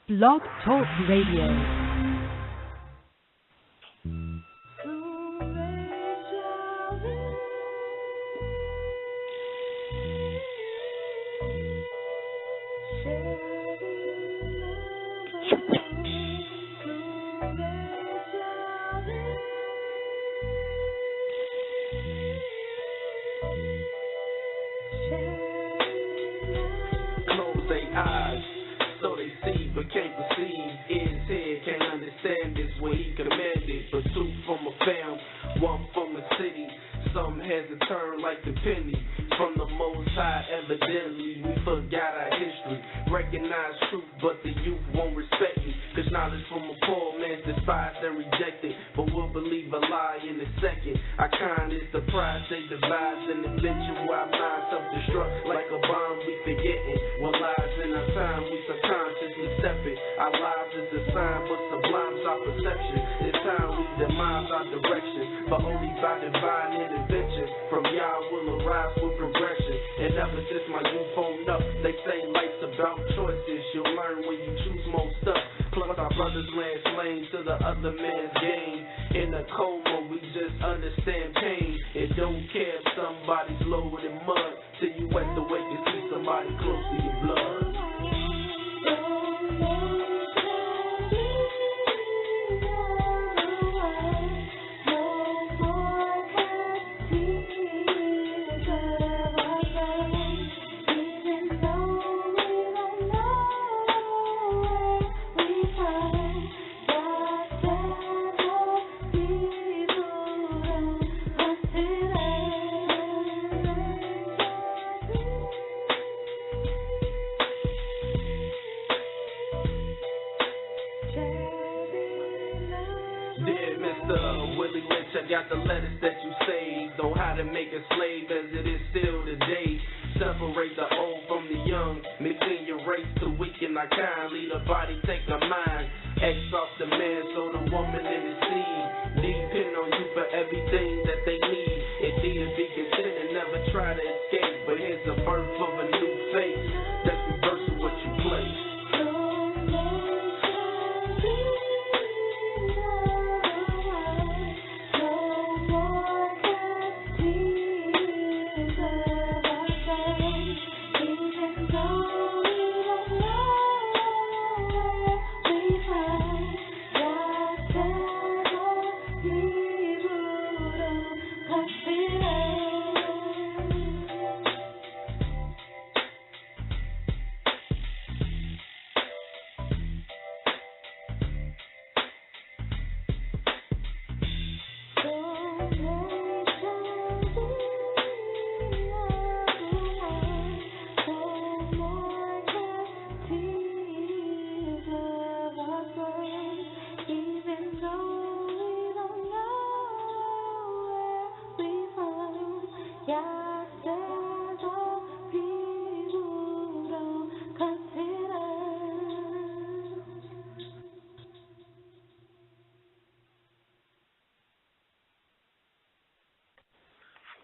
Blog Talk Radio.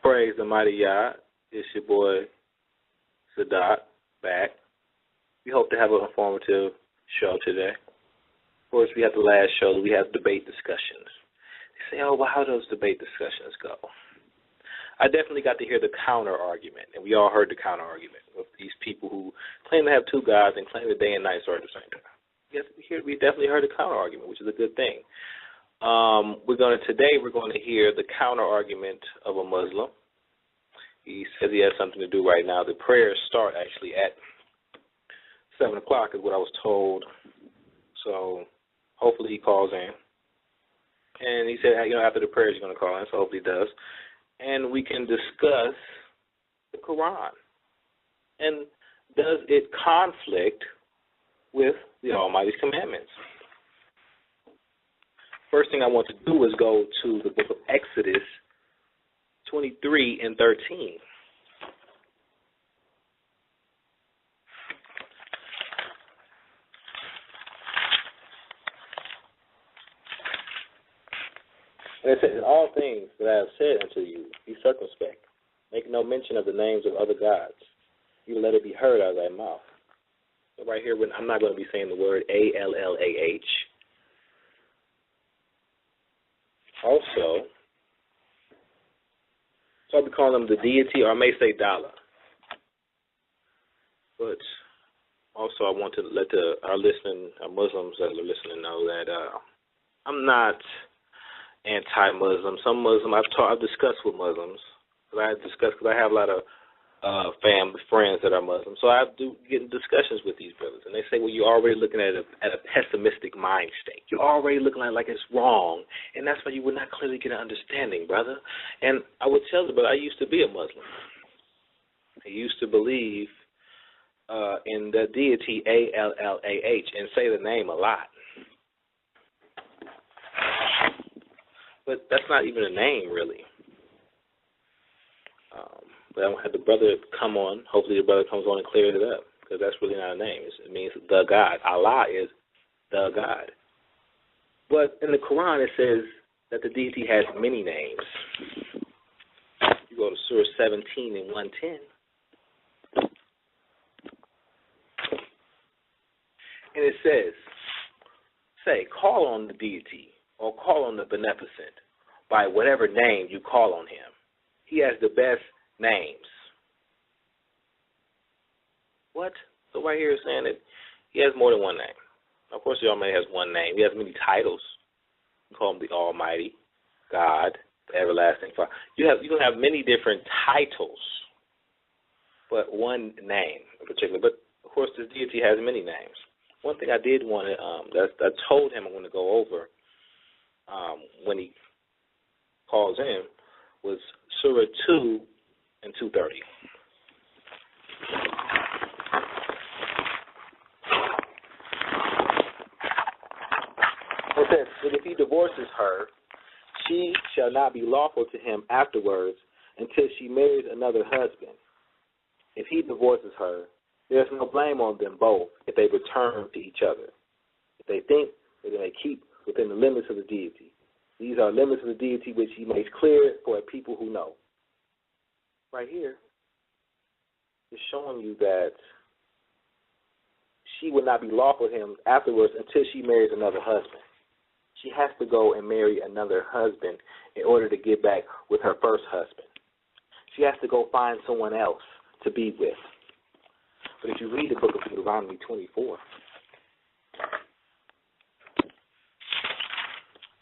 Praise the mighty Yah. It's your boy, Sadat, back. We hope to have an informative show today. Of course, we have the last show. We have debate discussions. They say, oh, well, how does debate discussions go? I definitely got to hear the counter-argument, and we all heard the counter-argument of these people who claim to have two gods and claim that day and night are the same time. Yes, we definitely heard the counter-argument, which is a good thing. Today we're going to hear the counter-argument of a Muslim. He says he has something to do right now. The prayers start actually at 7 o'clock is what I was told. So hopefully he calls in. And he said, after the prayers he's going to call in, so hopefully he does. And we can discuss the Quran. And does it conflict with the Almighty's commandments? First thing I want to do is go to the book of Exodus 23 and 13. And it says, in all things that I have said unto you, be circumspect. Make no mention of the names of other gods. You let it be heard out of thy mouth. So right here, I'm not going to be saying the word A-L-L-A-H. Also, so I'll be calling them the deity, or I may say Dala. But also, I want to let our Muslims that are listening know that I'm not anti-Muslim. Some Muslim I've discussed with Muslims. Because I have a lot of family friends that are Muslim. So I do get in discussions with these brothers, and they say, well, you're already looking at a pessimistic mind state. You're already looking at it like it's wrong, and that's why you would not clearly get an understanding, brother. And I would tell them, but I used to be a Muslim. I used to believe in the deity A-L-L-A-H and say the name a lot. But that's not even a name, really. But I don't have the brother come on. Hopefully the brother comes on and clears it up, because that's really not a name. It means the God. Allah is the God. But in the Quran it says that the deity has many names. You go to Surah 17 and 110. And it says, call on the deity or call on the beneficent by whatever name you call on him. He has the best names. What? So right here is saying that he has more than one name. Of course, he only has one name. He has many titles. You call him the Almighty, God, the Everlasting Father. You can have many different titles, but one name in particular. But of course, this deity has many names. One thing I did want to, that I told him I'm going to go over when he calls in, was Surah 2 and 230. It says, but if he divorces her, she shall not be lawful to him afterwards until she marries another husband. If he divorces her, there is no blame on them both if they return to each other, if they think that they may keep within the limits of the deity. These are limits of the deity which he makes clear for a people who know. Right here, it's showing you that she would not be lawful to him afterwards until she marries another husband. She has to go and marry another husband in order to get back with her first husband. She has to go find someone else to be with. But if you read the book of Deuteronomy 24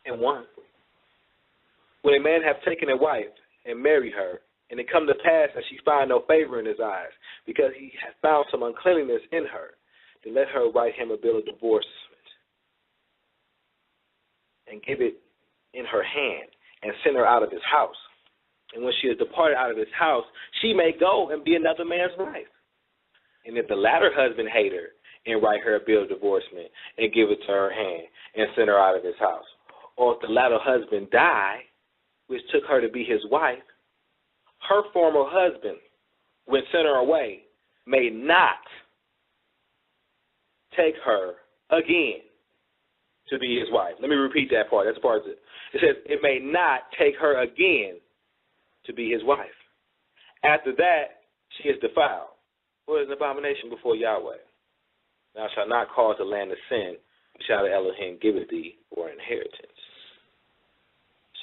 and 1, when a man have taken a wife and married her, and it come to pass that she find no favor in his eyes, because he hath found some uncleanness in her, then let her write him a bill of divorcement and give it in her hand and send her out of his house. And when she is departed out of his house, she may go and be another man's wife. And if the latter husband hate her, and write her a bill of divorcement and give it to her hand and send her out of his house. Or if the latter husband die, which took her to be his wife, her former husband, when sent her away, may not take her again to be his wife. Let me repeat that part. That's the part. It says, it may not take her again to be his wife. After that, she is defiled. What is an abomination before Yahweh? Thou shalt not cause the land to sin, shall the Elohim give it thee for an inheritance.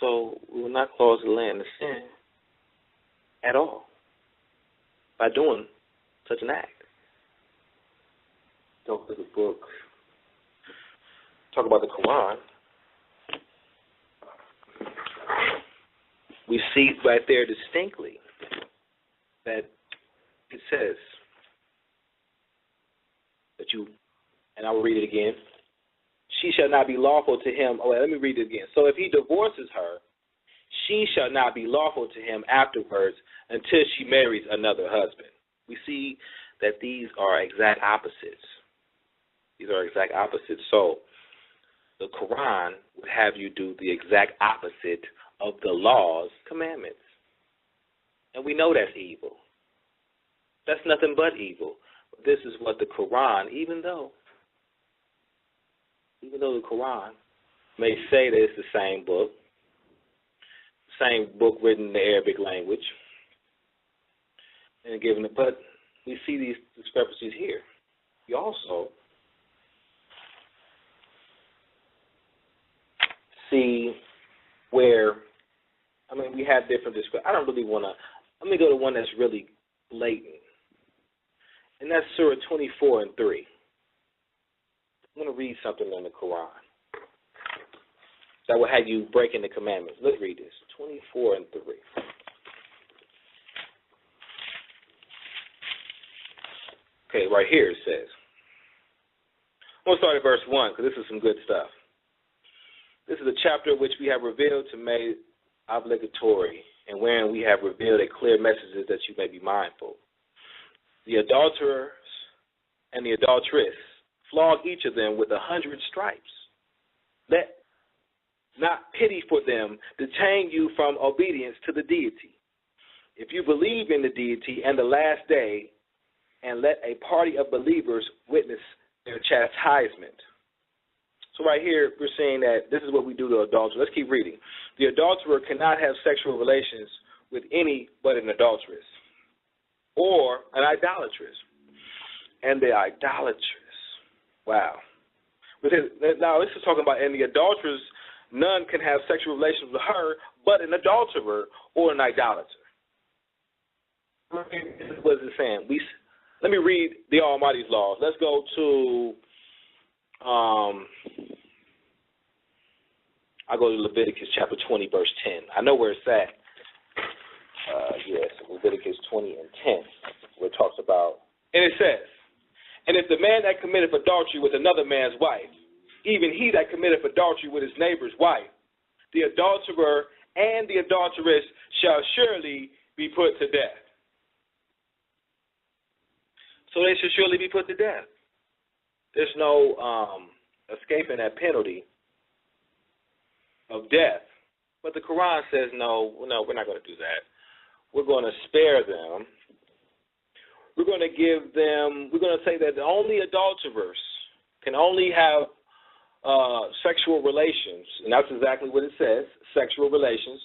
So we will not cause the land to sin at all by doing such an act. Don't look at the book. Talk about the Quran. We see right there distinctly that it says that you, and I will read it again, she shall not be lawful to him. Oh, wait, let me read it again. So if he divorces her, she shall not be lawful to him afterwards until she marries another husband. We see that these are exact opposites. These are exact opposites. So the Quran would have you do the exact opposite of the law's commandments. And we know that's evil. That's nothing but evil. This is what the Quran, even though the Quran may say that it's the same book written in the Arabic language, and given it, but we see these discrepancies here. we also see where, we have different descriptions. I don't really want to, let me go to one that's really blatant. And that's Surah 24:3. I'm going to read something in the Quran that will have you breaking the commandments. Let's read this, 24:3. Okay, right here it says. I'm going to start at verse 1 because this is some good stuff. This is a chapter which we have revealed to make obligatory, and wherein we have revealed a clear message that you may be mindful. The adulterers and the adulteress, flog each of them with 100 stripes. Let not pity for them detain you from obedience to the deity. If you believe in the deity and the last day, and let a party of believers witness their chastisement. So right here, we're saying that this is what we do to adulterers. Let's keep reading. The adulterer cannot have sexual relations with any but an adulteress or an idolatress. And the idolatress, wow. Now, this is talking about, and the adulteress, none can have sexual relations with her but an adulterer or an idolater. What is it saying? Let me read the Almighty's laws. Let's go to, I'll go to Leviticus chapter 20, verse 10. I know where it's at. Yes, Leviticus 20 and 10, where it talks about, and it says, and if the man that committeth adultery with another man's wife, even he that committeth adultery with his neighbor's wife, the adulterer and the adulteress shall surely be put to death. So they should surely be put to death. There's no escaping that penalty of death. But the Quran says, no, we're not going to do that. We're going to spare them. We're going to say that the only adulterers can only have sexual relations, and that's exactly what it says, sexual relations,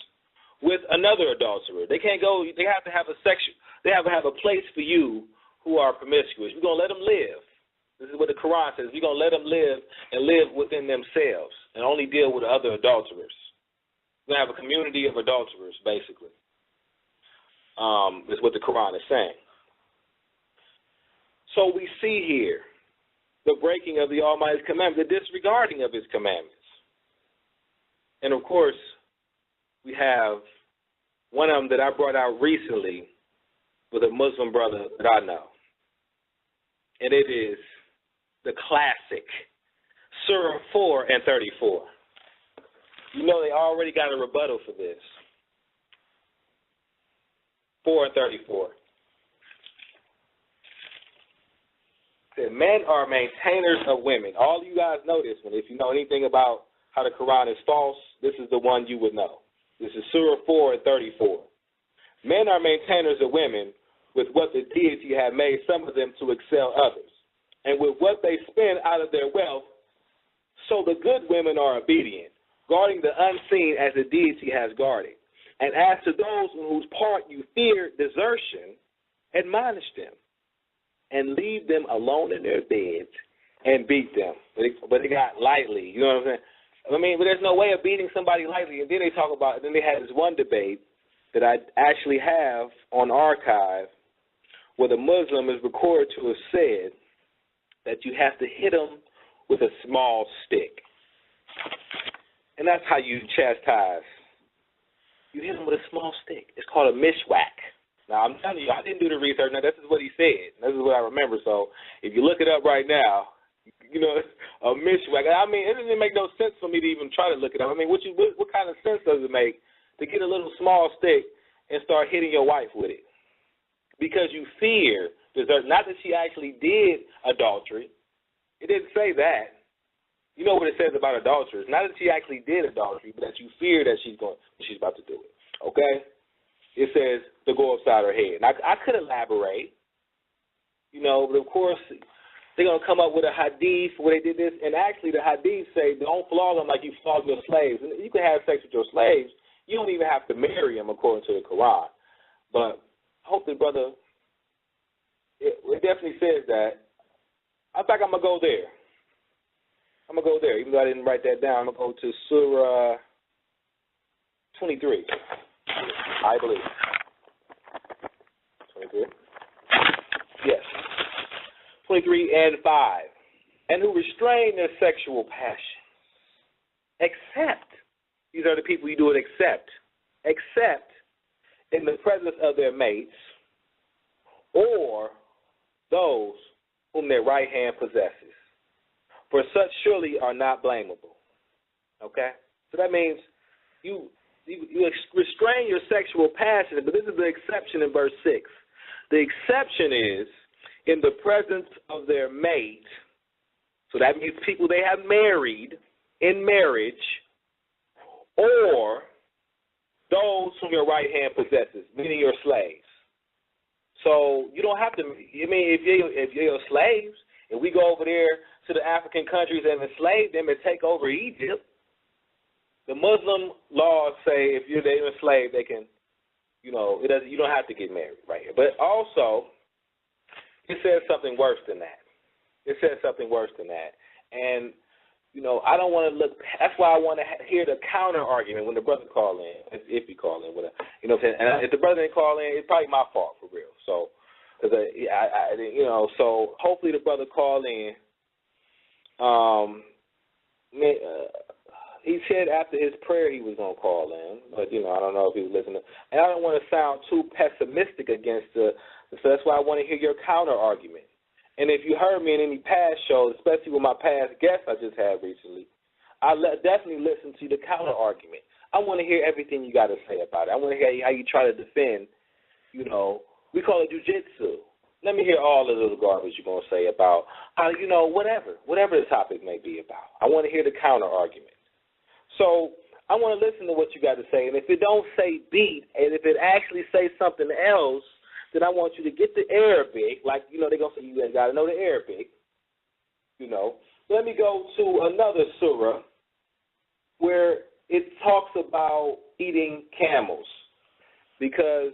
with another adulterer. They can't go, they have to have a place for you who are promiscuous. We're going to let them live. This is what the Quran says. We're going to let them live and live within themselves and only deal with other adulterers. We're going to have a community of adulterers, basically, is what the Quran is saying. So we see here the breaking of the Almighty's commandments, the disregarding of his commandments. And, of course, we have one of them that I brought out recently with a Muslim brother that I know. And it is the classic Surah 4:34. You know they already got a rebuttal for this. 4:34. Said, men are maintainers of women. All you guys know this one. If you know anything about how the Quran is false, this is the one you would know. This is Surah 4:34. Men are maintainers of women with what the deity have made some of them to excel others, and with what they spend out of their wealth, so the good women are obedient, guarding the unseen as the deity has guarded. And as to those in whose part you fear desertion, admonish them, and leave them alone in their beds, and beat them. But they got lightly, you know what I'm saying? But there's no way of beating somebody lightly. And then they talk about, then they had this one debate that I actually have on archive, where the Muslim is recorded to have said that you have to hit them with a small stick. And that's how you chastise. You hit them with a small stick. It's called a mishwak. Now, I'm telling you, I didn't do the research. Now, this is what he said. This is what I remember. So if you look it up right now, you know, a mishwak. It doesn't make no sense for me to even try to look it up. What kind of sense does it make to get a little small stick and start hitting your wife with it? Because you fear desert. Not that she actually did adultery. It didn't say that. You know what it says about adulterers. Not that she actually did adultery, but that you fear that she's about to do it. Okay? It says to go upside her head. Now, I could elaborate, but of course they're going to come up with a hadith where they did this. And actually the hadith say don't flog them like you flog your slaves. And you can have sex with your slaves. You don't even have to marry them according to the Quran. But I hope the brother, it definitely says that In fact, I'm going to go there. Even though I didn't write that down, I'm going to go to Surah 23, I believe. 23? Yes. 23 and 5. And who restrain their sexual passion, except, these are the people you do it except in the presence of their mates or those whom their right hand possesses. For such surely are not blamable. Okay? So that means you restrain your sexual passion, but this is the exception in verse 6. The exception is in the presence of their mate. So that means people they have married in marriage or those whom your right hand possesses, meaning your slaves. So you don't have to, if you're slaves, and we go over there to the African countries and enslave them and take over Egypt, the Muslim laws say if they're enslaved, they can, you don't have to get married right here. But also, it says something worse than that. And, I don't want to look, that's why I want to hear the counter argument when the brother call in, if he call in. And if the brother didn't call in, it's probably my fault for real. So, so hopefully the brother call in. He said after his prayer he was going to call in, but, I don't know if he was listening. And I don't want to sound too pessimistic against so that's why I want to hear your counter argument. And if you heard me in any past shows, especially with my past guests I just had recently, I definitely listen to the counter argument. I want to hear everything you got to say about it. I want to hear how you try to defend, we call it jujitsu. Let me hear all of the garbage you're going to say about how, whatever the topic may be about. I want to hear the counter argument. So I want to listen to what you got to say. And if it don't say beat, and if it actually say something else, then I want you to get the Arabic. Like, they're going to say you got to know the Arabic. Let me go to another surah where it talks about eating camels. Because,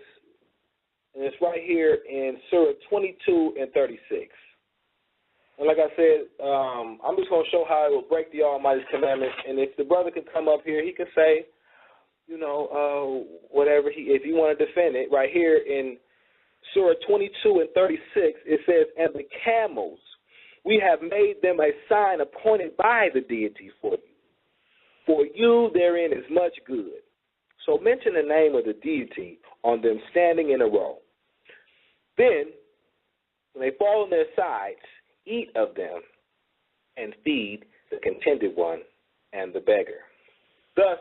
and it's right here in Surah 22 and 36. And like I said, I'm just going to show how it will break the Almighty's commandments. And if the brother could come up here, he could say, whatever if you want to defend it. Right here in Surah 22 and 36, it says, and the camels, we have made them a sign appointed by the deity for you. For you therein is much good. So mention the name of the deity on them standing in a row. Then, when they fall on their sides, eat of them and feed the contented one and the beggar. Thus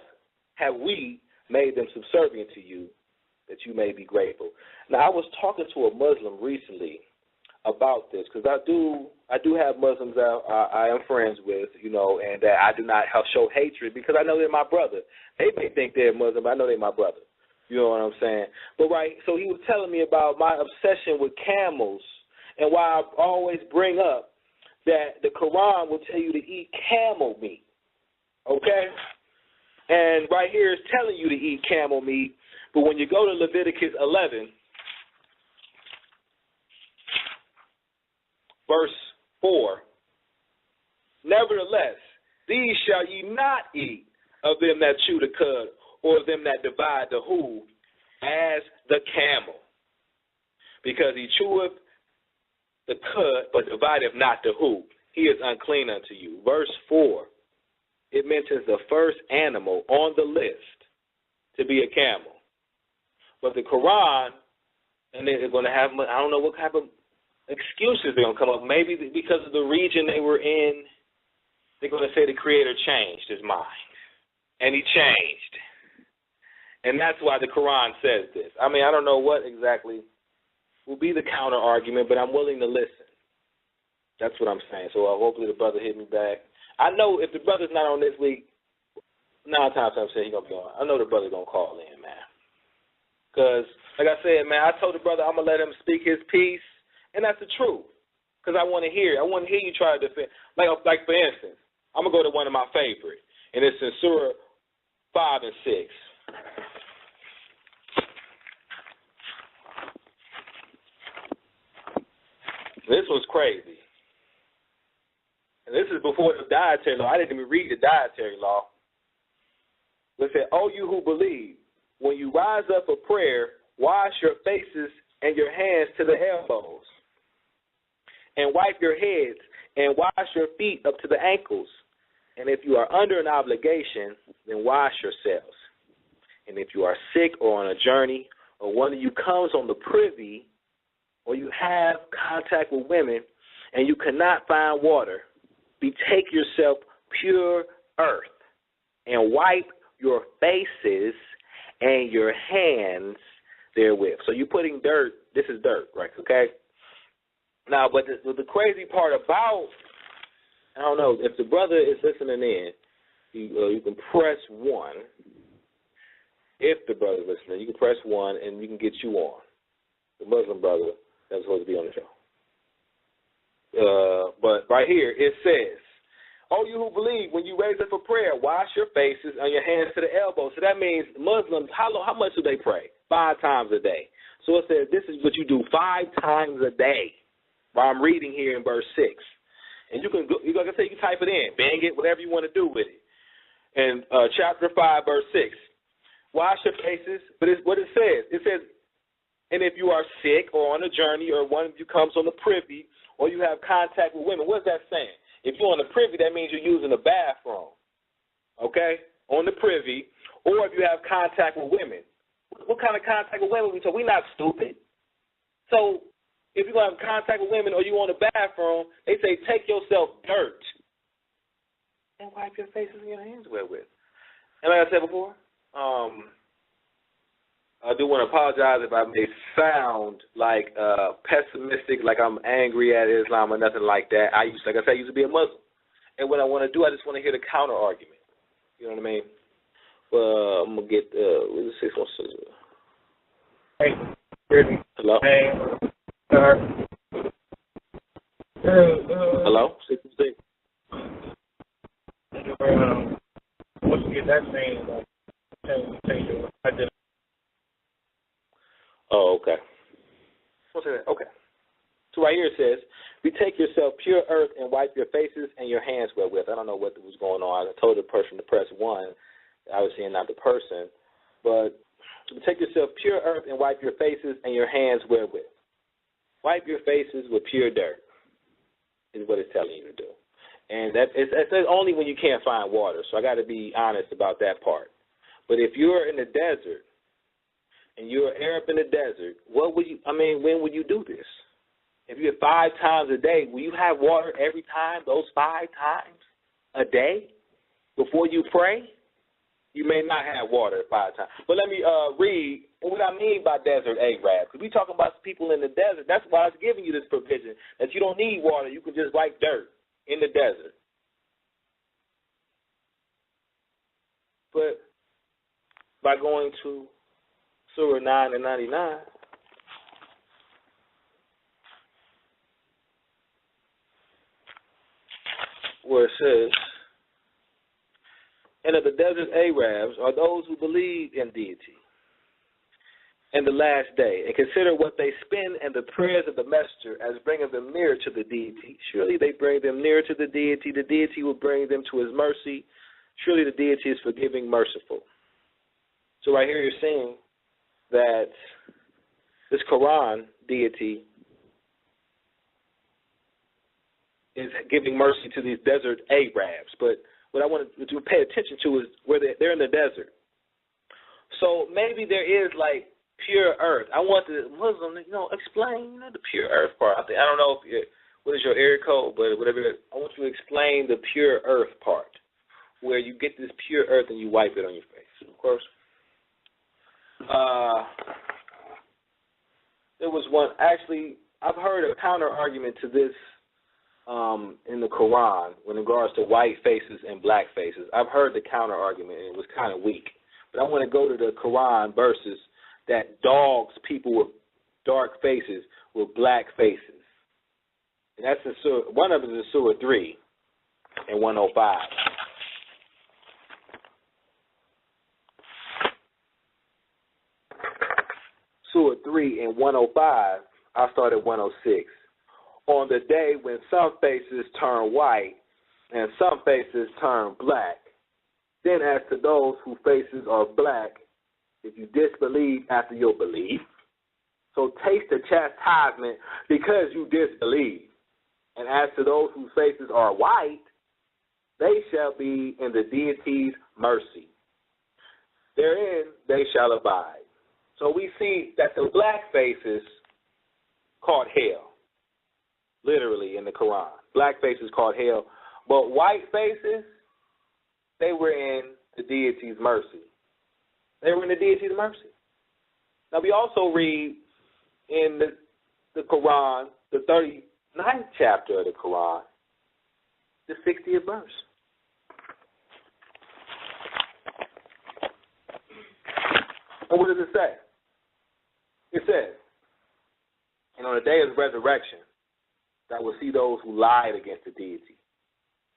have we made them subservient to you, that you may be grateful. Now, I was talking to a Muslim recently about this, because I do have Muslims that I am friends with, and that I do not show hatred, because I know they're my brother. They may think they're Muslim, but I know they're my brother. You know what I'm saying? But so he was telling me about my obsession with camels, and why I always bring up that the Quran will tell you to eat camel meat. Okay? And right here is telling you to eat camel meat, but when you go to Leviticus 11, verse 4, nevertheless, these shall ye not eat of them that chew the cud, or of them that divide the hoof, as the camel, because he cheweth the cud, but divideth not the hoof. He is unclean unto you. Verse 4, it mentions the first animal on the list to be a camel. But the Quran, and they're going to have, I don't know what type of excuses they're going to come up. Maybe because of the region they were in, they're going to say the Creator changed his mind. And he changed. And that's why the Quran says this. I mean, I don't know what exactly will be the counter argument, but I'm willing to listen. That's what I'm saying. So hopefully the brother hit me back. I know if the brother's not on this week, 9 times I'm saying he's going to be on. I know the brother's going to call in, man. Because, like I said, man, I told the brother I'm going to let him speak his piece, and that's the truth. Because I want to hear it. I want to hear you try to defend. Like for instance, I'm going to go to one of my favorites, and it's in Surah 5 and 6. This was crazy. And this is before the dietary law. I didn't even read the dietary law. It said, "O you who believe, when you rise up for prayer, wash your faces and your hands to the elbows, and wipe your heads, and wash your feet up to the ankles. And if you are under an obligation, then wash yourselves. And if you are sick or on a journey, or one of you comes on the privy, or you have contact with women, and you cannot find water, betake yourself pure earth, and wipe your faces and your hands therewith." So you're putting dirt. This is dirt, right? Okay. Now, but the crazy part about, I don't know, if the brother is listening in, you can press 1. If the brother is listening, you can press 1 and we can get you on. The Muslim brother that's supposed to be on the show. But right here it says, "Oh, you who believe, when you raise up for prayer, wash your faces and your hands to the elbows." So that means Muslims, how much do they pray? 5 times a day. So it says this is what you do 5 times a day. While I'm reading here in verse 6. And you can go, like I said, you can type it in, bang it, whatever you want to do with it. And chapter 5, verse 6. Wash your faces, but it's what it says. It says, "And if you are sick or on a journey, or one of you comes on the privy, or you have contact with women." What's that saying? If you're on the privy, that means you're using the bathroom. Okay? On the privy, or if you have contact with women. What kind of contact with women? So we're not stupid. So if you're going to have contact with women or you on the bathroom, they say take yourself dirt and wipe your faces and your hands with. And like I said before, I do want to apologize if I may sound like pessimistic, like I'm angry at Islam or nothing like that. I used to be a Muslim. And what I want to do, I just want to hear the counter argument. You know what I mean? I'm going to get, where's the 616? Hey, hello? Hey. Hello? 616. Once you get that saying, I did. Oh, okay. Okay. So right here it says, "Betake yourself pure earth and wipe your faces and your hands wherewith." I don't know what was going on. I told the person to press 1. Obviously not the person. But "Betake yourself pure earth and wipe your faces and your hands wherewith." Wipe your faces with pure dirt is what it's telling you to do. And it's only when you can't find water. So I got to be honest about that part. But if you're in the desert and you're an Arab in the desert, when would you do this? If you have 5 times a day, will you have water every time, those 5 times a day before you pray? You may not have water 5 times. But let me read what I mean by desert Arab. Because we're talking about people in the desert. That's why I was giving you this provision, that you don't need water. You can just wipe dirt in the desert. But by going to Surah 9 and 99, where it says, "And of the desert Arabs are those who believe in deity and the last day, and consider what they spend and the prayers of the messenger as bringing them nearer to the deity. Surely they bring them nearer to the deity will bring them to his mercy. Surely the deity is forgiving, merciful." So right here you're seeing that this Quran deity is giving mercy to these desert Arabs. But what I want to pay attention to is where they're in the desert. So maybe there is like pure earth. I want the Muslim to, explain, the pure earth part. I don't know what is your area code, but whatever. I want you to explain the pure earth part, where you get this pure earth and you wipe it on your face. Of course. There was one, actually, I've heard a counter argument to this in the Quran in regards to white faces and black faces. I've heard the counter argument, and it was kind of weak. But I want to go to the Quran verses that dogs people with dark faces with black faces. And that's in Surah, one of them is in Surah 3 and 105. Surah 3 and 105, I start at 106. On the day when some faces turn white and some faces turn black. Then as to those whose faces are black, if you disbelieve after your belief, so taste the chastisement because you disbelieve. And as to those whose faces are white, they shall be in the deity's mercy. Therein they shall abide. So we see that the black faces called hell, literally in the Quran. Black faces called hell, but white faces, they were in the deity's mercy. They were in the deity's mercy. Now we also read in the Quran, the 39th chapter of the Quran, the 60th verse. And what does it say? It says, and on the day of resurrection, thou will see those who lied against the deity.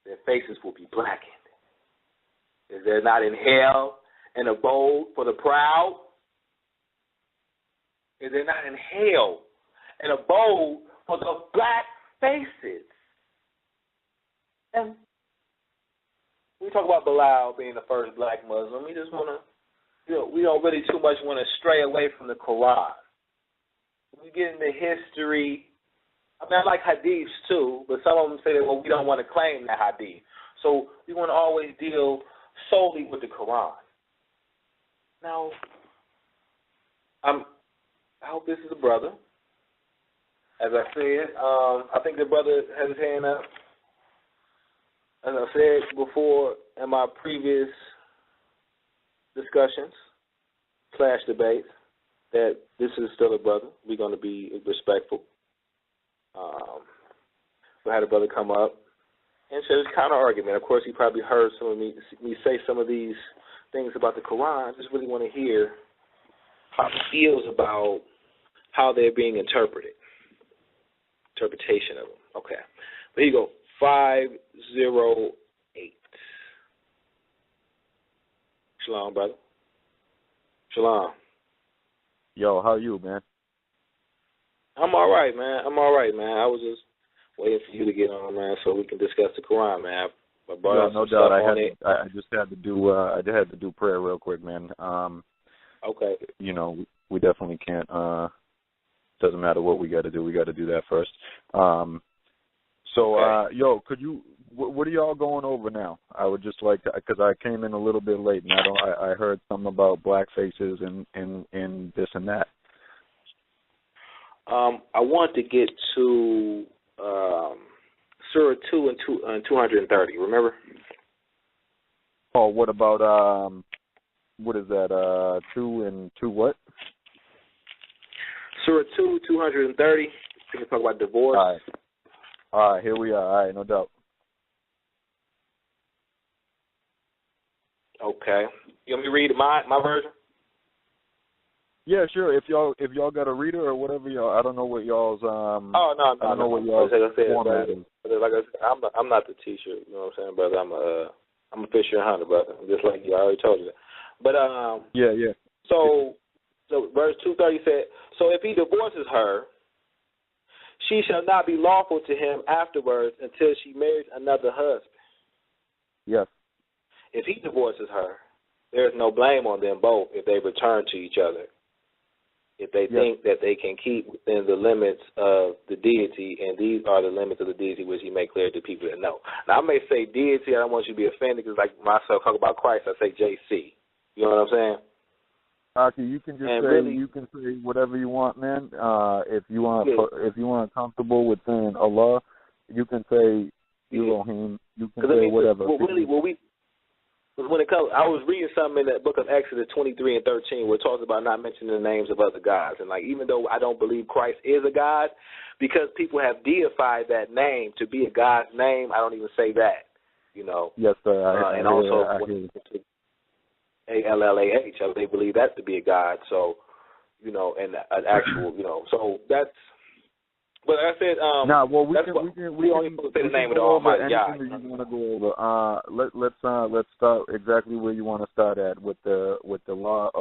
Their faces will be blackened. Is there not in hell an abode for the proud? Is there not in hell an abode for the black faces? And we talk about Bilal being the first black Muslim. We just want to, we don't really too much want to stray away from the Quran. We get into history. I mean, I like Hadiths too, but some of them say that, well, we don't want to claim that Hadith. So we want to always deal solely with the Quran. Now, I hope this is a brother. As I said, I think the brother has his hand up. As I said before in my previous discussions / debates, that this is still a brother. We're going to be respectful. We had a brother come up and share his counter argument. Of course, he probably heard some of me say some of these things about the Quran. I just really want to hear how he feels about how they're being interpreted. Interpretation of them. Okay. There you go. 508. Shalom, brother. Shalom. Yo, how you, man? I'm all right, man. I was just waiting for you to get on, man, so we can discuss the Quran, man. I brought out no some doubt. stuff I just had to do prayer real quick, man. Okay. You know, we definitely can't. Doesn't matter what we got to do. We got to do that first. Okay. Yo, could you? What are y'all going over now? I would just like to, because I came in a little bit late, and I heard something about black faces and this and that. I want to get to Surah 2 and 230. Remember? Oh, what about what is that? 2 and 2 what? Surah 2, 230. We can talk about divorce. All right, here we are. All right, no doubt. Okay. You want me to read my version? Yeah, sure. If y'all got a reader or whatever, y'all, I don't know what y'all's Oh no. I don't know what y'all's format is. Like I said, I'm not the teacher. You know what I'm saying, brother? I'm a fisher and hunter, brother. Just like you, I already told you that. But yeah. So verse 230 said, so if he divorces her, she shall not be lawful to him afterwards until she marries another husband. Yes. If he divorces her, there is no blame on them both if they return to each other, if they think that they can keep within the limits of the deity, and these are the limits of the deity which he made clear to people that know. Now, I may say deity, I don't want you to be offended, because like myself talk about Christ, I say JC. You know what I'm saying? Aki, you can just you can say whatever you want, man. If you want comfortable with saying Allah, you can say Elohim. You can say whatever. When it comes, I was reading something in the book of Exodus 23 and 13 where it talks about not mentioning the names of other gods. And like, even though I don't believe Christ is a god, because people have deified that name to be a God's name, I don't even say that. You know. Yes, sir. And also ALLAH, they believe that to be a god. So, you know, and an actual, you know, so that's. But like I said, we only supposed to say the name of the Almighty God. Anything you want to go over? Let's start exactly where you want to start at with the law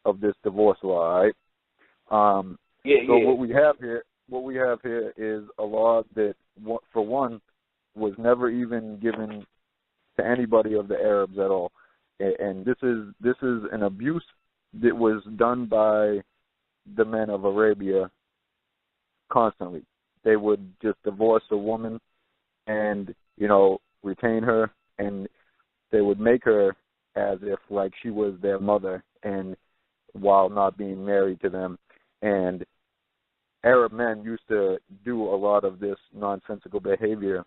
of this divorce law, right? What we have here is a law that, for one, was never even given to anybody of the Arabs at all. And this is an abuse that was done by the men of Arabia constantly. They would just divorce a woman and, retain her, and they would make her as if like she was their mother, and while not being married to them. And Arab men used to do a lot of this nonsensical behavior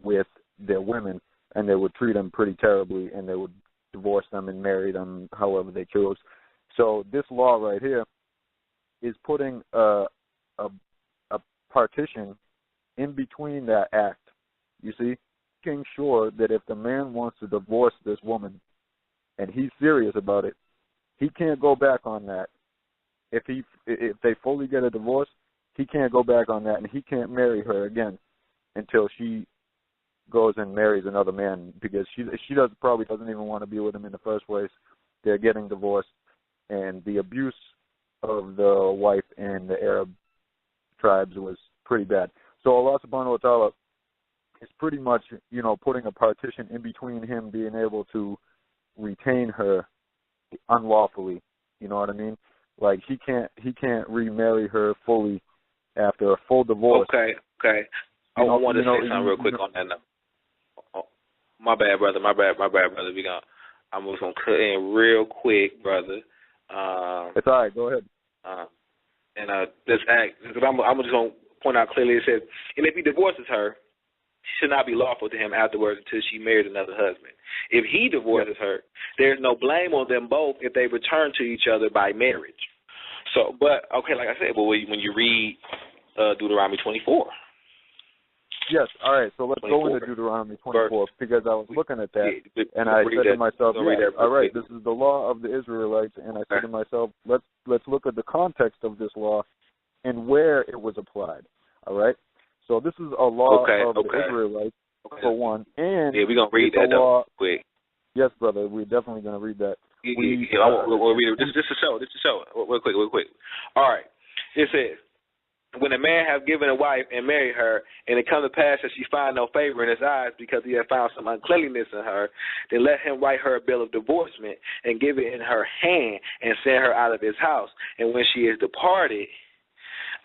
with their women, and they would treat them pretty terribly, and they would divorce them and marry them however they chose. So this law right here is putting a partition in between that act, you see, making sure that if the man wants to divorce this woman and he's serious about it, he can't go back on that. If they fully get a divorce, he can't go back on that, and he can't marry her again until she goes and marries another man, because she probably doesn't even want to be with him in the first place. They're getting divorced, and the abuse of the wife in the Arab tribes was pretty bad. So Allah subhanahu wa ta'ala is pretty much, putting a partition in between him being able to retain her unlawfully. You know what I mean? Like he can't remarry her fully after a full divorce. Okay. I want to say something real quick on that note. Oh, my bad, brother. I'm just gonna cut in real quick, brother. It's all right. Go ahead. This act, because I'm just gonna point out clearly. It says, and if he divorces her, she should not be lawful to him afterwards until she marries another husband. If he divorces her, there's no blame on them both if they return to each other by marriage. So, but okay, like I said, but when you read Deuteronomy 24. Yes, all right, so let's go into Deuteronomy 24, because I was looking at that, and I said to myself, all right, this is the law of the Israelites, and I said to myself, let's look at the context of this law and where it was applied, all right? So this is a law of the Israelites, for one, and we're going to read that law quick. Yes, brother, we're definitely going to read that. We'll read it. This is show. Real quick. All right, it says, when a man have given a wife and married her, and it come to pass that she find no favor in his eyes because he have found some uncleanliness in her, then let him write her a bill of divorcement and give it in her hand and send her out of his house. And when she is departed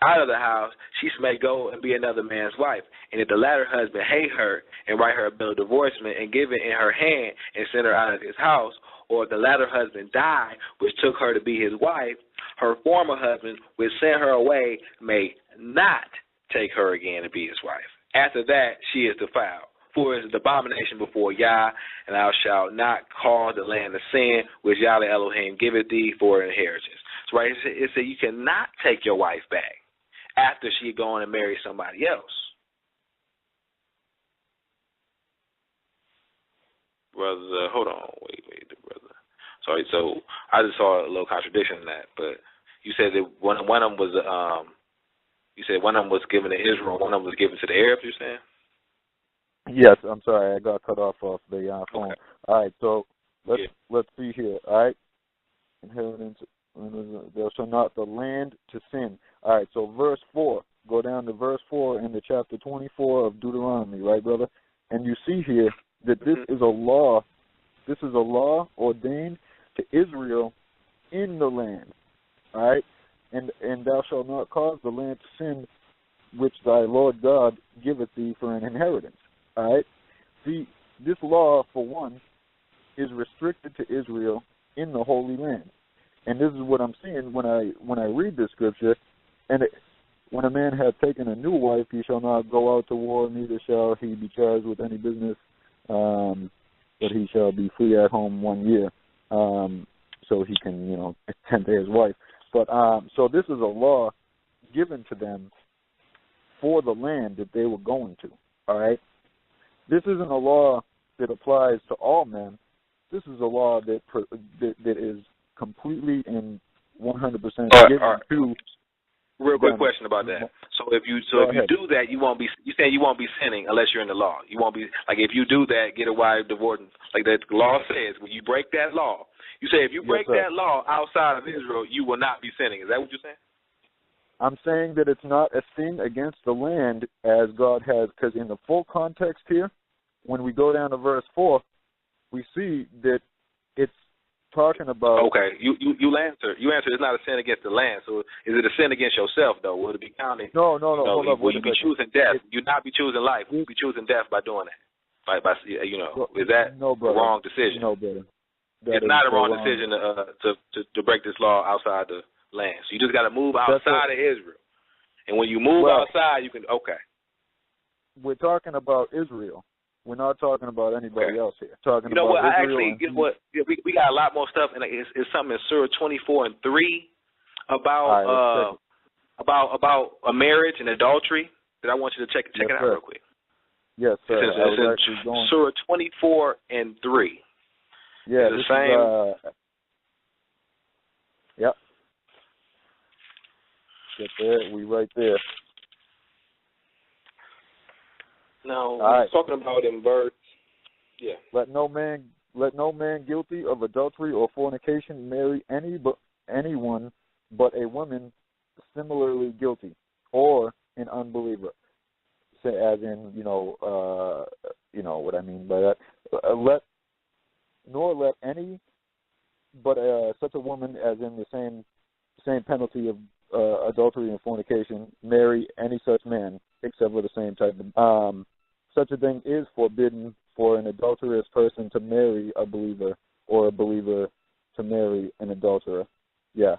out of the house, she may go and be another man's wife. And if the latter husband hate her and write her a bill of divorcement and give it in her hand and send her out of his house, or if the latter husband die, which took her to be his wife, her former husband, which sent her away, may not take her again to be his wife. After that, she is defiled. For it is an abomination before Yah, and thou shalt not cause the land to sin, which Yahweh Elohim giveth thee for an inheritance. So right, it said you cannot take your wife back after she gone and married somebody else. Brother, hold on, wait, brother. Sorry, so I just saw a little contradiction in that, but you said that one of them was given to Israel, one of them was given to the Arabs. You're saying? Yes, I'm sorry, I got cut off the phone. Okay. All right, so let's see here. All right, inheritance. There shall not the land to sin. All right, so verse 4. Go down to verse 4 in the chapter 24 of Deuteronomy, right, brother? And you see here that this is a law. This is a law ordained to Israel in the land. All right, and thou shalt not cause the land to sin, which thy Lord God giveth thee for an inheritance. All right. See, this law, for one, is restricted to Israel in the Holy Land. And this is what I'm seeing when I read this scripture. And when a man hath taken a new wife, he shall not go out to war, neither shall he be charged with any business, but he shall be free at home 1 year, so he can, attend to his wife. But so this is a law given to them for the land that they were going to. All right. This isn't a law that applies to all men. This is a law that is completely and 100% given to. Real quick question about that. So if you do that, you won't be. You saying you won't be sinning unless you're in the law. You won't be like if you do that, get a wife, divorce. Like the law says, when you break that law, you say if you break that law outside of Israel, you will not be sinning. Is that what you're saying? I'm saying that it's not a sin against the land as God has, because in the full context here, when we go down to verse 4, we see that it's talking about. Okay, you answered. You answered. It's not a sin against the land. So is it a sin against yourself though? Will it be counted? No. Hold up. Will you be choosing death? You not be choosing life. Will you be choosing death by doing that? Is that a wrong decision? No, brother. It's not a wrong decision to break this law outside the land. So you just got to move outside of Israel. And when you move outside, you can. Okay. We're talking about Israel. We're not talking about anybody else here. Talking you know about what? Israel. We got a lot more stuff, and it's something in Surah 24:3 about a marriage and adultery that I want you to check it out real quick. Yes, sir. It's in Surah 24:3. Yeah, the same. Yep. Get there. We right there. No, we're talking about in verse. Yeah. Let no man guilty of adultery or fornication marry anyone but a woman similarly guilty, or an unbeliever. Say, as in, you know what I mean by that. Let any, but such a woman, as in the same penalty of adultery and fornication, marry any such man except for the same type of. Such a thing is forbidden for an adulterous person to marry a believer, or a believer to marry an adulterer. Yeah.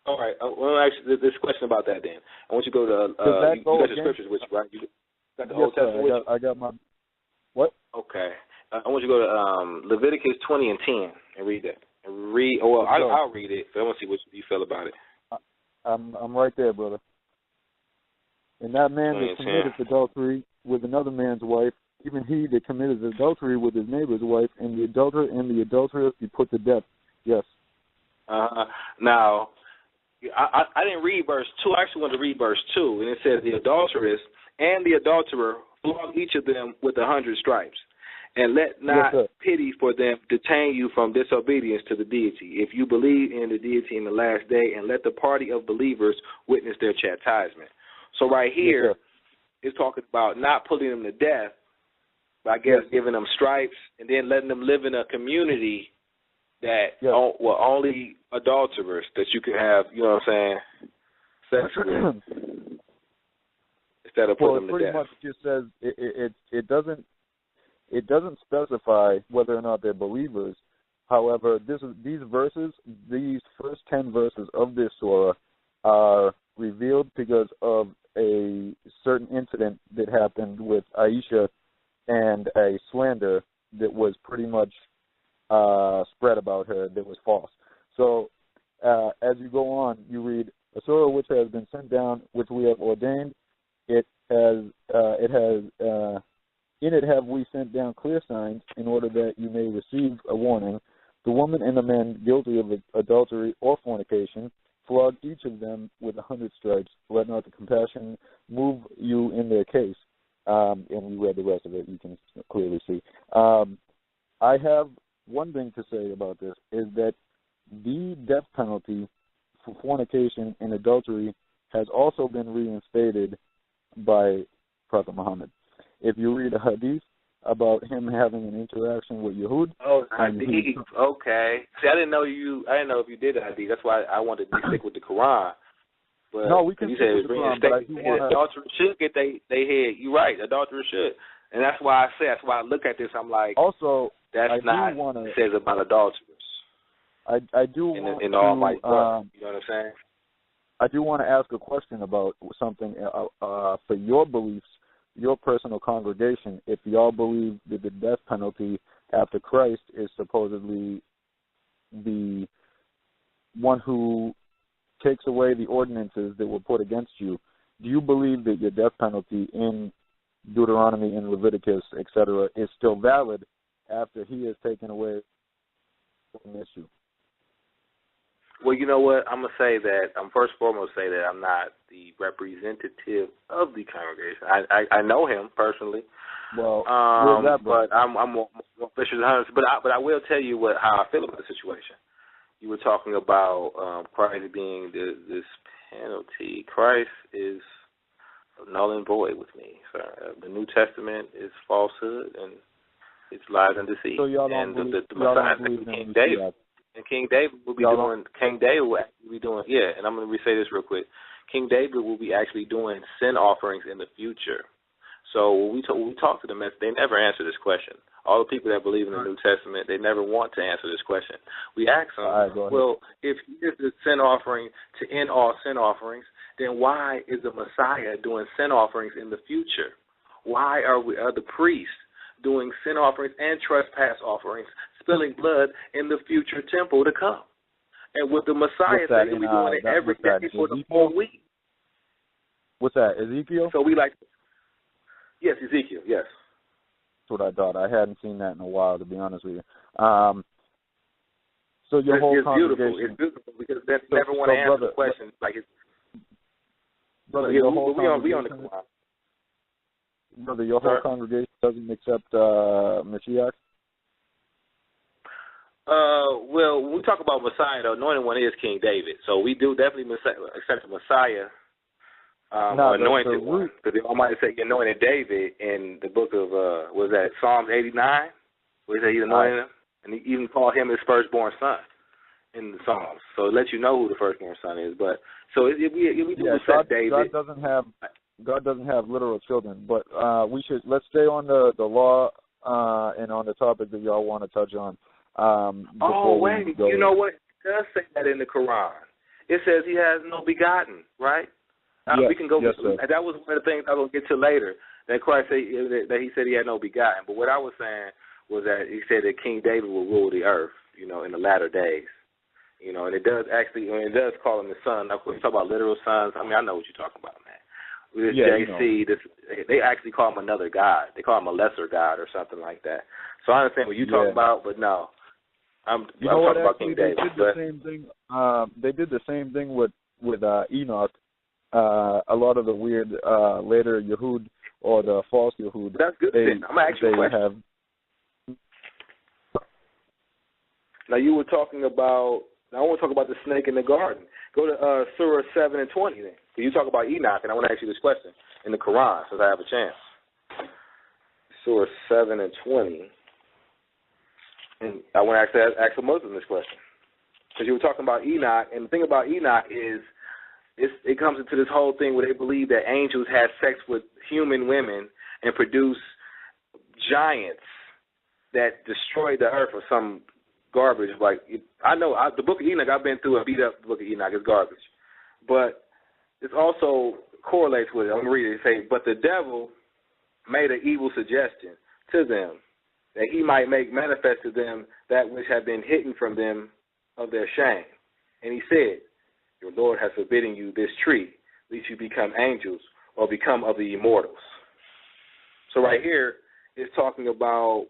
All right. Well, actually, this question about that then. I want you to go to you got your scriptures with you, right? You got the Old Testament with you? I got my what? Okay. I want you to go to Leviticus 20:10 and read that. I'll read it, but I want to see what you feel about it. I'm right there, brother. And that man that committeth adultery with another man's wife, even he that committeth adultery with his neighbor's wife, and the adulterer and the adulteress be put to death. Yes. Now, I didn't read verse 2. I actually wanted to read verse 2, and it says, the adulteress and the adulterer flog each of them with 100 stripes, and let not pity for them detain you from disobedience to the deity, if you believe in the deity in the last day, and let the party of believers witness their chastisement. So right here, it's talking about not putting them to death, but I guess giving them stripes and then letting them live in a community that only adulterers that you can have, you know what I'm saying, sex with, instead of putting them to death. Pretty much just says it doesn't specify whether or not they're believers. However, these first 10 verses of this surah are revealed because of a certain incident that happened with Aisha and a slander that was pretty much spread about her that was false. So as you go on, you read, a surah which has been sent down, which we have ordained, in it have we sent down clear signs in order that you may receive a warning. The woman and the man guilty of adultery or fornication, flog each of them with 100 stripes. Let not the compassion move you in their case. And we read the rest of it. You can clearly see. I have one thing to say about this, is that the death penalty for fornication and adultery has also been reinstated by Prophet Muhammad. If you read a hadith about him having an interaction with Yahud. Oh, hadith. Okay. See, I didn't know if you did a hadith. That's why I wanted to stick with the Quran. But no, we can stick with the Quran, but I do want to... Adulterers should get they head. You're right. Adulterers should. And that's why I look at this, I'm like, also, that's not what it says about adulterers. I do want in the Almighty brother. You know what I'm saying? I do want to ask a question about something for your beliefs, your personal congregation. If y'all believe that the death penalty after Christ is supposedly the one who takes away the ordinances that were put against you, do you believe that your death penalty in Deuteronomy and Leviticus, etc., is still valid after he has taken away the issue? Well, you know what? I'm going to say that, first and foremost, say that I'm not the representative of the congregation. I know him personally. Well, but I'm more Fishersandhunters. But I will tell you how I feel about the situation. You were talking about Christ being this penalty. Christ is null and void with me. So, the New Testament is falsehood and it's lies and deceit. So y'all and don't the y'all Messiah, don't believe in King David. And King David will be doing. King David will actually be doing. Yeah, and I'm going to say this real quick. King David will be actually doing sin offerings in the future. So when we talk to them, they never answer this question. All the people that believe in the New Testament, they never want to answer this question. We ask them, well, if he is the sin offering to end all sin offerings, then why is the Messiah doing sin offerings in the future? Why are the priests doing sin offerings and trespass offerings, spilling blood in the future temple to come? And with the Messiah, they're going to be doing it every day for the whole week. What's that, Ezekiel? So we like... Yes, Ezekiel, yes. That's what I thought. I hadn't seen that in a while, to be honest with you. So your whole congregation... It's beautiful because they never want to answer the question. Like brother, your whole we on the Quran. Brother, your whole congregation doesn't accept Mashiach? Well, when we talk about Messiah, the anointed one is King David. So we do definitely accept the Messiah. Anointed one, because the Almighty said he anointed David in the book of was that Psalms 89, where he said he anointed him, and he even called him his firstborn son in the Psalms. So it lets you know who the firstborn son is. But so we do accept David. God doesn't have literal children, but let's stay on the law and on the topic that y'all want to touch on. You know what? It does say that in the Quran. It says he has no begotten, right? We can go. Yes, sir. That was one of the things I was going to get to later. That Christ said that he said he had no begotten. But what I was saying was that he said that King David will rule the earth, in the latter days. And it does call him the son. Now, when you talk about literal sons, I know what you're talking about, man. With this JC, they actually call him another god. They call him a lesser god or something like that. So I understand what you're talking about, but no. I'm talking about King David. They did the same thing with Enoch. A lot of the weird later Yehud or the false Yehud. That's good. I'm going to ask you a question. Now, you were talking about, I want to talk about the snake in the garden. Go to Surah 7 and 20 then. You talk about Enoch, and I want to ask you this question in the Quran, since I have a chance. Surah 7 and 20. And I want to ask a Muslim this question. Because you were talking about Enoch, and the thing about Enoch is, it comes into this whole thing where they believe that angels had sex with human women and produce giants that destroy the earth or some garbage. Like, I know the book of Enoch, I've been through and beat up the book of Enoch. It's garbage. But it also correlates with it. I'm going to read it. It says, but the devil made an evil suggestion to them that he might make manifest to them that which had been hidden from them of their shame. And he said, your Lord has forbidden you this tree, lest you become angels or become of the immortals. So right here, it's talking about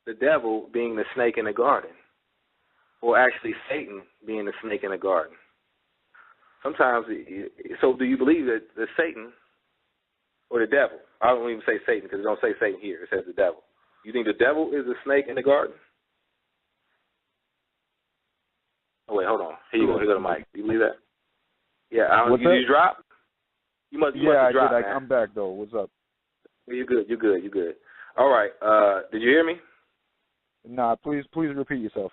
the devil being the snake in the garden, or actually Satan being the snake in the garden. Sometimes, so do you believe that Satan or the devil? I don't even say Satan because it don't say Satan here. It says the devil. You think the devil is a snake in the garden? Oh, wait, hold on. Here you go. Here go the mic. Do you believe that? Yeah. Did you drop? You must have dropped, I did. I'm back, though. What's up? You're good. You're good. All right. Did you hear me? Nah, please repeat yourself.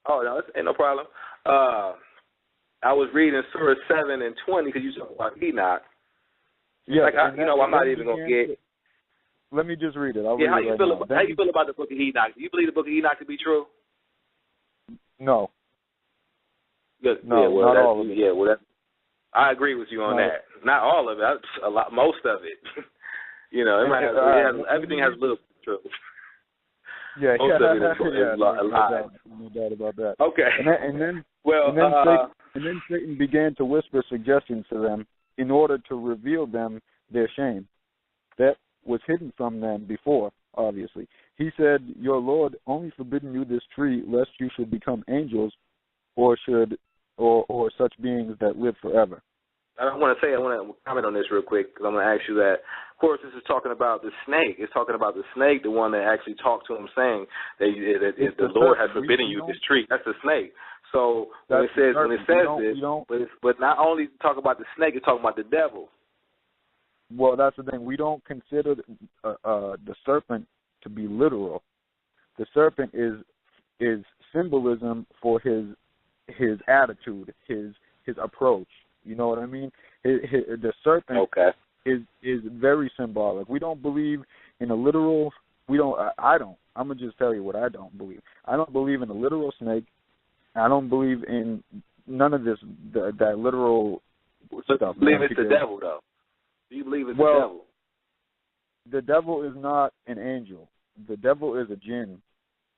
Oh, no, ain't no problem. I was reading Surah 7 and 20 because you talk about Enoch. Yeah, I'm not even going to get... Let me just read it. How you feel about the book of Enoch? Do you believe the book of Enoch to be true? No. Good. No, not all of it. Yeah, I agree with you on that. Not all of it. Most of it. Everything has a little truth. Yeah, most of it is a lie. No doubt about that. Okay. And then Satan began to whisper suggestions to them in order to reveal them their shame that was hidden from them before, obviously. He said, your Lord only forbidden you this tree lest you should become angels or such beings that live forever. I want to comment on this real quick because I'm going to ask you that. Of course, this is talking about the snake. It's talking about the snake, the one that actually talked to him saying that the Lord has forbidden you this tree. That's the snake. So when it says this, but not only talk about the snake, it's talking about the devil. Well, that's the thing. We don't consider the serpent to be literal. The serpent is symbolism for his attitude, his approach. You know what I mean? The serpent is very symbolic. We don't believe in a literal. I don't. I'm gonna just tell you what I don't believe. I don't believe in a literal snake. I don't believe in none of this that literal stuff. You believe it's the devil, though? Do you believe it's the devil? The devil is not an angel. The devil is a jinn.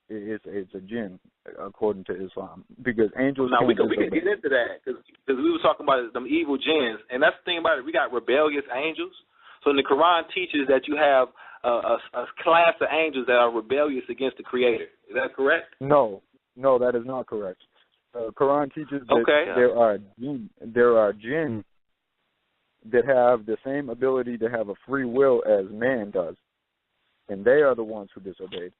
It's a jinn, according to Islam, because angels. Now we can get into that because we were talking about them evil jinns, and that's the thing about it. We got rebellious angels. So in the Quran teaches that you have a class of angels that are rebellious against the Creator. Is that correct? No, that is not correct. The Quran teaches that there are jinn that have the same ability to have a free will as man does, and they are the ones who disobeyed.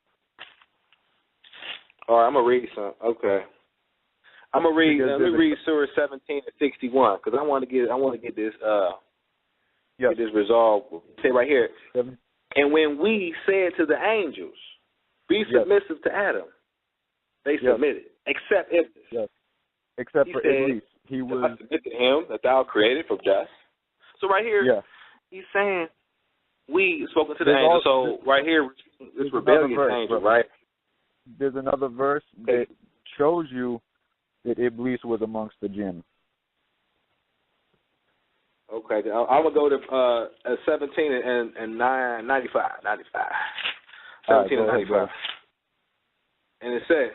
All right, I'm gonna read some. Okay, I'm gonna read. Let me read Surah 17 and 61 because I want to get this get this resolved. Say right here. And when we said to the angels, "Be submissive to Adam," they submitted, except Iblis. Yes. Except for Iblis, he was. I submit to him that thou created from dust. So right here, he's saying we spoken to the angel. So right here, this rebellious angel, right? There's another verse that shows you that Iblis was amongst the jinn. Okay, I'm gonna go to 17 and 95. 17 and 95, and it says,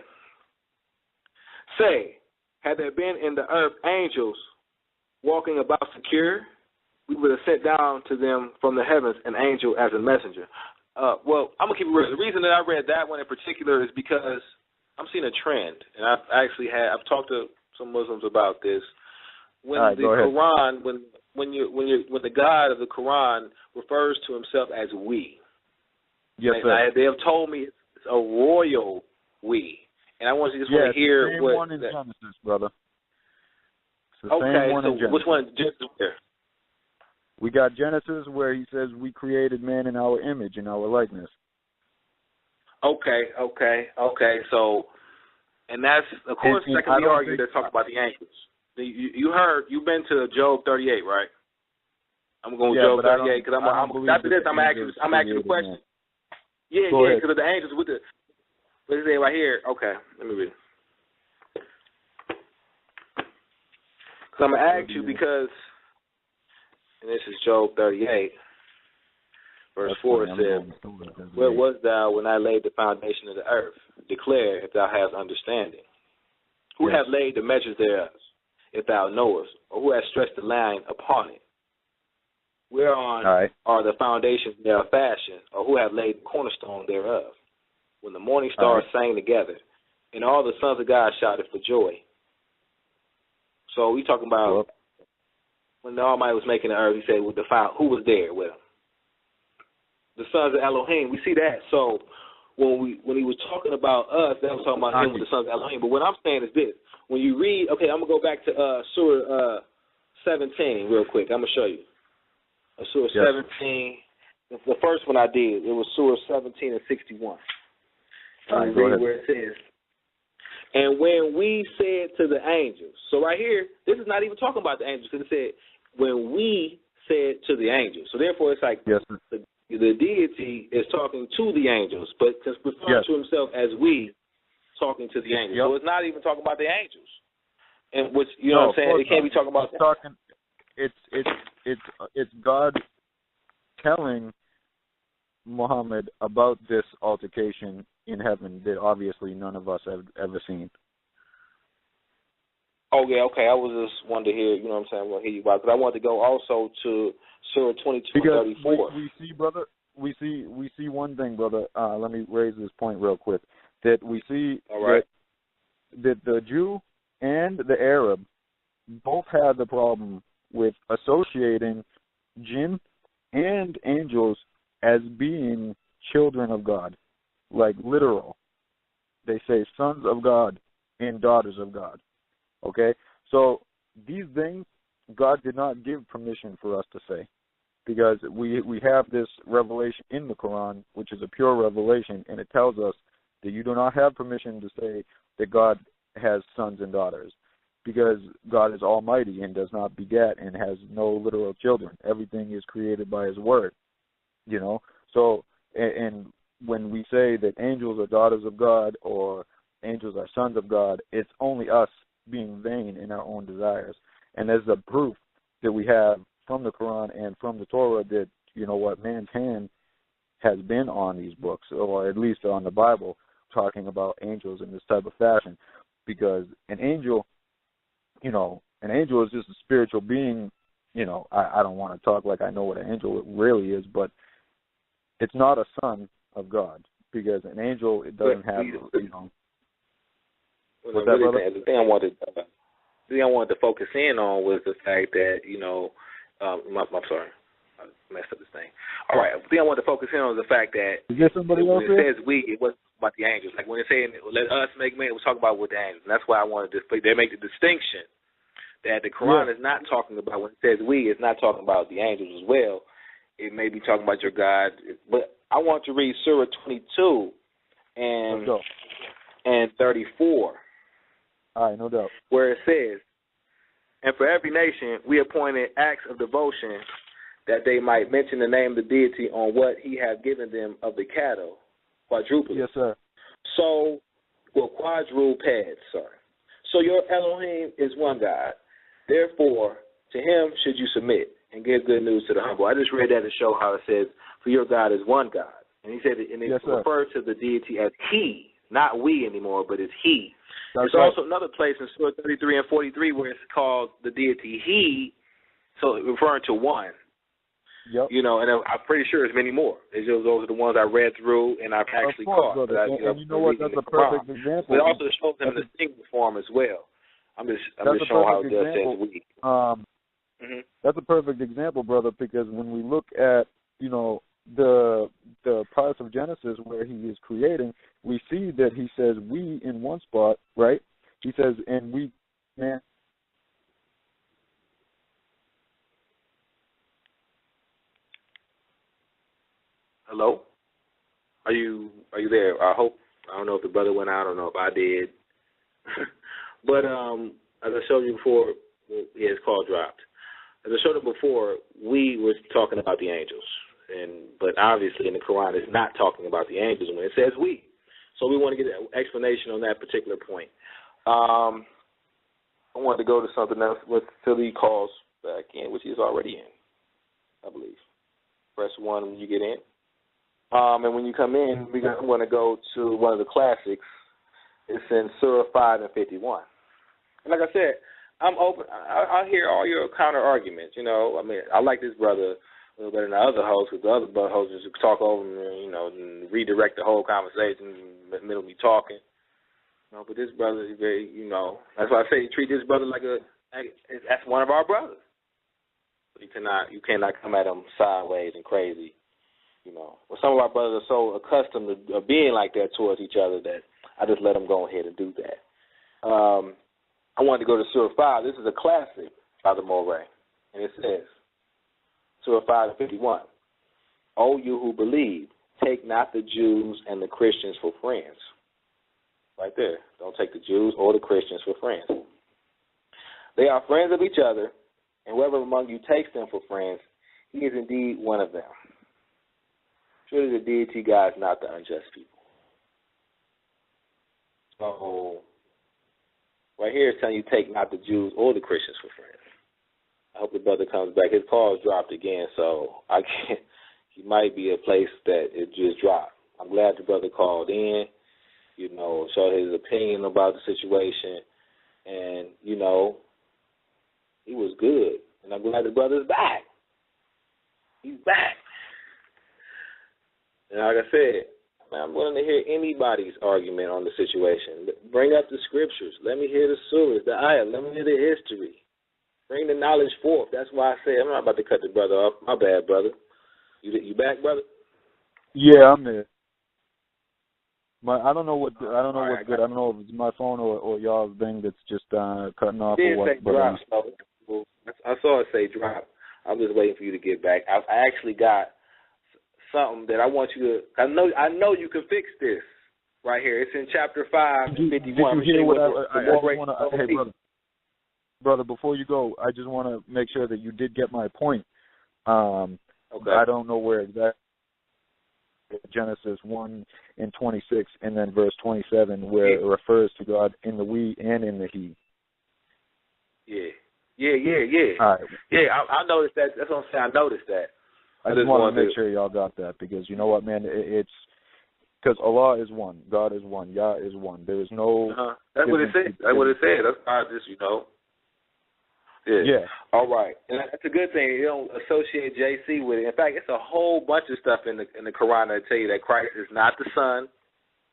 "Say, had there been in the earth angels walking about secure, we would have sent down to them from the heavens an angel as a messenger." Well, I'm gonna keep it real. The reason that I read that one in particular is because I'm seeing a trend, and I've talked to some Muslims about this. When the Quran, when the God of the Quran refers to himself as we, they have told me it's a royal we, and I want you to just want to hear same what. One in Genesis, brother. Okay, so which one? Where? We got Genesis where he says we created man in our image, in our likeness. Okay. So, and that's, of course, that can be argued. They're talking about the angels. You've been to Job 38, right? I'm going to Job 38 because after this, I'm asking you a question. Yeah, because the angels with the, what is it right here? Okay, let me read it. Because I'm going to ask you because, and this is Job 38, verse 4, it says, "Where wast thou when I laid the foundation of the earth? Declare if thou hast understanding. Who hath laid the measures thereof, if thou knowest? Or who hath stretched the line upon it? Whereon are the foundations thereof fashioned? Or who hath laid the cornerstone thereof? When the morning stars sang together, and all the sons of God shouted for joy." So we talking about when the Almighty was making the earth, he said, who was there with him? The sons of Elohim. We see that. So when he was talking about us, that was talking about him with the sons of Elohim. But what I'm saying is this. When you read, I'm going to go back to Surah 17 real quick. I'm going to show you. Surah 17, the first one I did, it was Surah 17 and 61. Read where it says, "And when we said to the angels," so right here, this is not even talking about the angels, because it said, "when we said to the angels." So therefore, it's like the deity is talking to the angels, but referring to himself as we talking to the angels. So it's not even talking about the angels. And which, you know what I'm saying? It can't be talking about It's God telling Muhammad about this altercation in heaven that obviously none of us have ever seen. Oh, yeah, okay. I was just wanted to hear, you know what I'm saying, I want to hear you about, because I wanted to go also to Surah 22 and 34. We see, brother, we see one thing, brother. Let me raise this point real quick. That we see that the Jew and the Arab both had the problem with associating jinn and angels as being children of God, like literal. They say sons of God and daughters of God. Okay? So these things God did not give permission for us to say, because we have this revelation in the Quran, which is a pure revelation, and it tells us that you do not have permission to say that God has sons and daughters, because God is almighty and does not beget and has no literal children. Everything is created by his word, you know. So, and when we say that angels are daughters of God or angels are sons of God, it's only us being vain in our own desires. And there's a proof that we have from the Quran and from the Torah that, you know what, man's hand has been on these books, or at least on the Bible, talking about angels in this type of fashion. Because an angel, you know, an angel is just a spiritual being. You know, I don't want to talk like I know what an angel really is, but it's not a son of God, because an angel, it doesn't have, you know. Well, the thing I wanted to focus in on was the fact that, you know, I'm sorry, I messed up this thing. All right, the thing I wanted to focus in on is the fact that is there somebody else when it says we, it wasn't about the angels. Like when it's saying let us make man, it was talking about with the angels, and that's why I wanted to. They make the distinction that the Quran is not talking about, when it says we, it's not talking about the angels as well. It may be talking about your God, but I want to read Surah 22 and 34. All right, no doubt. Where it says, and for every nation we appointed acts of devotion that they might mention the name of the deity on what he hath given them of the cattle, quadruples. Yes, sir. So, well, quadrupeds, sorry. So your Elohim is one God. Therefore, to him should you submit and give good news to the humble. I just read that to show how it says, for your God is one God. And he said, and it refers to the deity as he, not we anymore, but it's he. There's also another place in Surah 33 and 43 where it's called the deity he, so referring to one. Yep. You know, and I'm pretty sure there's many more. It's just, those are the ones I read through and I've actually caught. And you know what? That's a perfect example. But it also shows them in the single form as well. I'm just showing how it does says we. That's a perfect example, brother, because when we look at, you know, the parts of Genesis where he is creating, we see that he says we in one spot, right? He says, and we, man. Hello? Are you there? I don't know if the brother went out. I don't know if I did. But as I showed you before, his call dropped. As I showed you before, we were talking about the angels. But obviously in the Quran it's not talking about the angels when it says we. So we want to get an explanation on that particular point. I want to go to something else till he calls back in, which he's already in, I believe. Press 1 when you get in. And when you come in, I'm going to go to one of the classics. It's in Surah 5 and 51. And like I said, I'm open. I hear all your counter arguments. You know, I mean, I like this brother a little better than the other hosts, because the other hosts just talk over and, you know, and redirect the whole conversation in the middle of me talking. You know, but this brother is very, you know, that's why I say treat this brother like that's one of our brothers. You cannot come at him sideways and crazy. You know, well, some of our brothers are so accustomed to being like that towards each other that I just let them go ahead and do that. I wanted to go to Surah 5. This is a classic by the Moray, and it says, Surah 5 and 51, O you who believe, take not the Jews and the Christians for friends. Right there. Don't take the Jews or the Christians for friends. They are friends of each other, and whoever among you takes them for friends, he is indeed one of them. Surely the deity God is not the unjust people. So, right here it's telling you take not the Jews or the Christians for friends. I hope the brother comes back. His call's dropped again, so I can't. He might be a place that it just dropped. I'm glad the brother called in, you know, showed his opinion about the situation, and, you know, he was good. And I'm glad the brother's back. He's back. And like I said, I'm willing to hear anybody's argument on the situation. Bring up the scriptures. Let me hear the surahs, the ayah. Let me hear the history. Bring the knowledge forth. That's why I say I'm not about to cut the brother off. My bad, brother. You back, brother? Yeah, I'm there. I don't know what's good. I don't know if it's my phone or y'all's thing that's just cutting off. It or what. didn't say drop. So I saw it say drop. I'm just waiting for you to get back. I actually got something that I want you to. I know you can fix this right here. It's in chapter 5, 51. Did you hear what I just want to? Hey, brother, before you go, I just want to make sure that you did get my point. Okay. I don't know where exactly. Genesis 1:26, and then verse 27, where it refers to God in the we and in the he. Yeah. All right. Yeah, I noticed that. That's what I'm saying. I noticed that. I just want to make sure y'all got that, because you know what, man? It's because Allah is one, God is one, Yah is one. There is no. That's what it said. That's what it said. That's why I just, Yeah. All right. And that's a good thing. You don't associate JC with it. In fact, it's a whole bunch of stuff in the Quran that tell you that Christ is not the Son.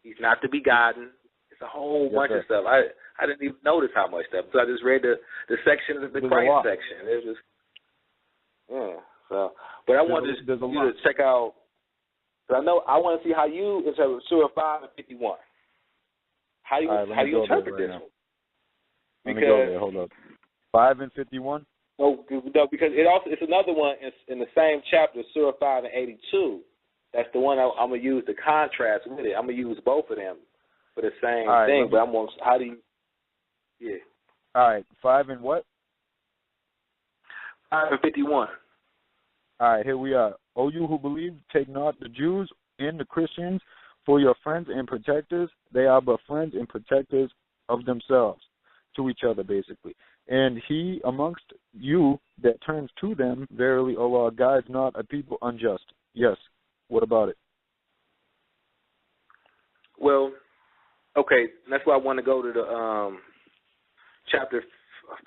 He's not the begotten. It's a whole bunch of stuff. I didn't even notice how much stuff. So I just read the section of the Christ section. It was just, So, but I wanted you to check out. Cause I want to see how you interpret Surah 5 and 51. How you interpret this one? Let me go there. Hold up. 5 and 51? No, because it's another one in the same chapter, Surah 5 and 82. That's the one I'm going to use to contrast with it. I'm going to use both of them for the same thing. But I'm going to, how do you, All right, 5 and what? 5 and 51. All right, here we are. O you who believe, take not the Jews and the Christians for your friends and protectors. They are but friends and protectors of themselves, to each other, basically. And he amongst you that turns to them, verily Allah guides not a people unjust. Yes. What about it? Well, okay, that's why I want to go to the chapter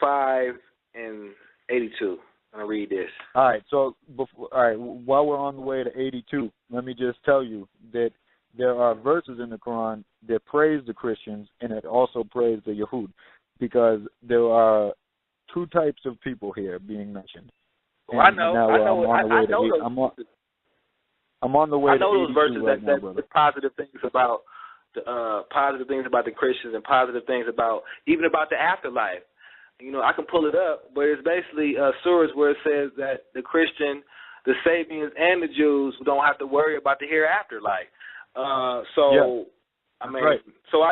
5 and 82. I'm going to read this. All right, so while we're on the way to 82, let me just tell you that there are verses in the Quran that praise the Christians and it also praise the Yahud, because there are two types of people here being mentioned. Well, I know those verses right now, that positive things about the Christians and positive things about the afterlife. I can pull it up, but it's basically surahs where it says that the Christian, the Sabians, and the Jews don't have to worry about the hereafter life. So I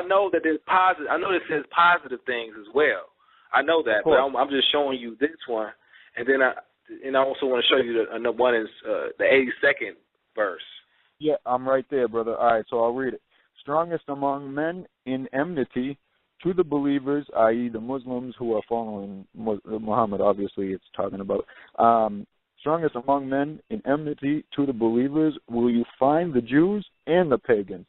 know that there's positive. I know it says positive things as well. I know that, but I'm just showing you this one, and then I also want to show you the one is the 82nd verse. Yeah, I'm right there, brother. All right, so I'll read it. Strongest among men in enmity to the believers, i.e. the Muslims who are following Muhammad, obviously it's talking about. Strongest among men in enmity to the believers will you find the Jews and the pagans.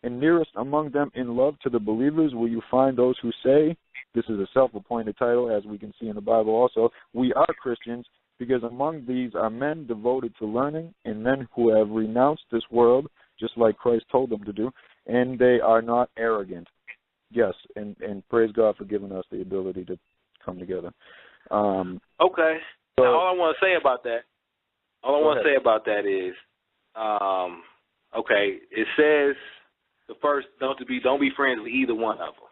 And nearest among them in love to the believers will you find those who say, this is a self-appointed title, as we can see in the Bible also, we are Christians, because among these are men devoted to learning and men who have renounced this world, just like Christ told them to do, and they are not arrogant. Yes, and praise God for giving us the ability to come together. Okay. So, now, all I want to say about that is, okay, it says the first don't be friends with either one of them.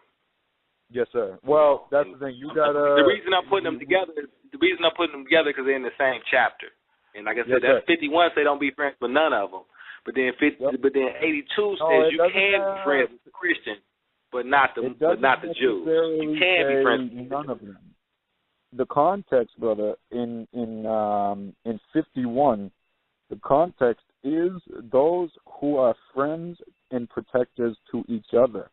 Yes, sir. Well, that's the thing. You gotta. The reason I'm putting them together because they're in the same chapter. And like I said, that's 51 say don't be friends with none of them. But then 82 says you can be friends with the Christian, but not the Jews. You can be friends with none of them. The context, brother, in 51, the context is those who are friends and protectors to each other.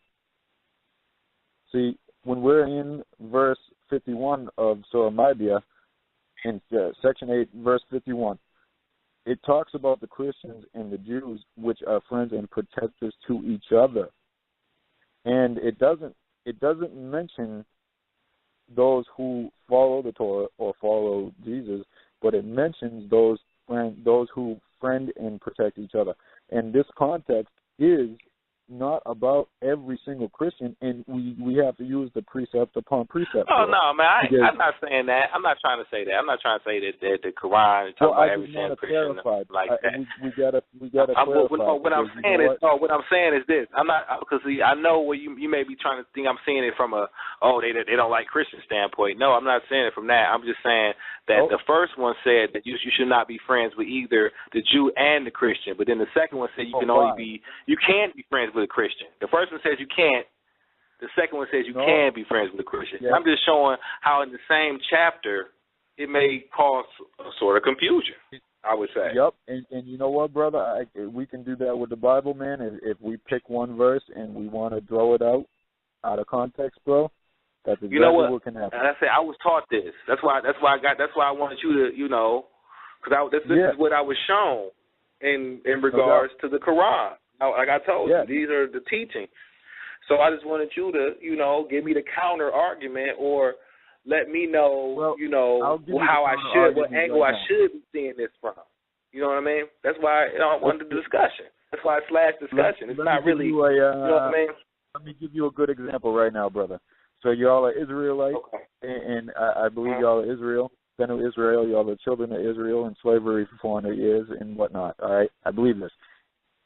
See, when we're in verse 51 of Surah Ma'idah, in section 8, verse 51, it talks about the Christians and the Jews, which are friends and protectors to each other. And it doesn't mention those who follow the Torah or follow Jesus, but it mentions those who friend and protect each other. And this context is not about every single Christian, and we have to use the precept upon precept. Oh, no, man, I'm not saying that. I'm not trying to say that. I'm not trying to say that the Quran is talking about every single Christian like that. We gotta clarify. What I'm saying is this. I'm not, because I know where you may be trying to think I'm saying it from they don't like Christian standpoint. No, I'm not saying it from that. I'm just saying that the first one said that you should not be friends with either the Jew and the Christian, but then the second one said you can't be friends with a Christian. The first one says you can't. The second one says you can be friends with a Christian. Yeah. I'm just showing how in the same chapter it may cause a sort of confusion, I would say. Yep, and you know what, brother? We can do that with the Bible, man. If we pick one verse and we want to throw it out of context, bro, that's exactly what can happen. I say I was taught this. That's why I wanted you to, because this is what I was shown in regards to the Quran. Like I told you, these are the teachings. So I just wanted you to, give me the counter argument or let me know, how I should, what angle I should be seeing this from. You know what I mean? That's why I wanted the discussion. That's why I / discussion. It's not really, you know what I mean? Let me give you a good example right now, brother. So y'all are Israelites, and I believe y'all are Israel. Benu Israel, y'all are children of Israel in slavery for 400 years and whatnot. All right? I believe this.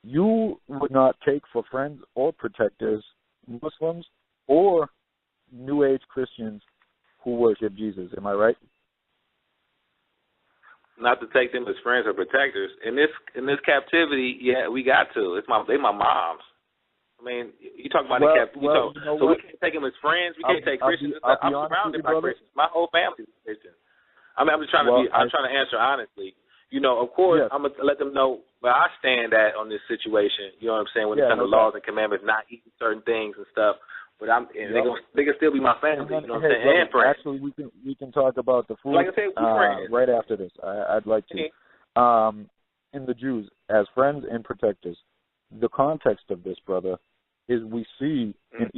You would not take for friends or protectors Muslims or New Age Christians who worship Jesus. Am I right? Not to take them as friends or protectors. In this captivity, we got to. They my moms. I mean, you talk about the captivity. So we can't take them as friends. We can't take Christians. I'm surrounded by Christians. My whole family is Christian. I mean, I'm just trying to answer honestly. Of course, I'm going to let them know where I stand at on this situation. You know what I'm saying? When it comes to laws and commandments, not eating certain things and stuff. But they can still be my family. You know what I'm saying? And friends. Actually, we can talk about the food right after this. I'd like to. In the Jews, as friends and protectors, the context of this, brother, is we see, and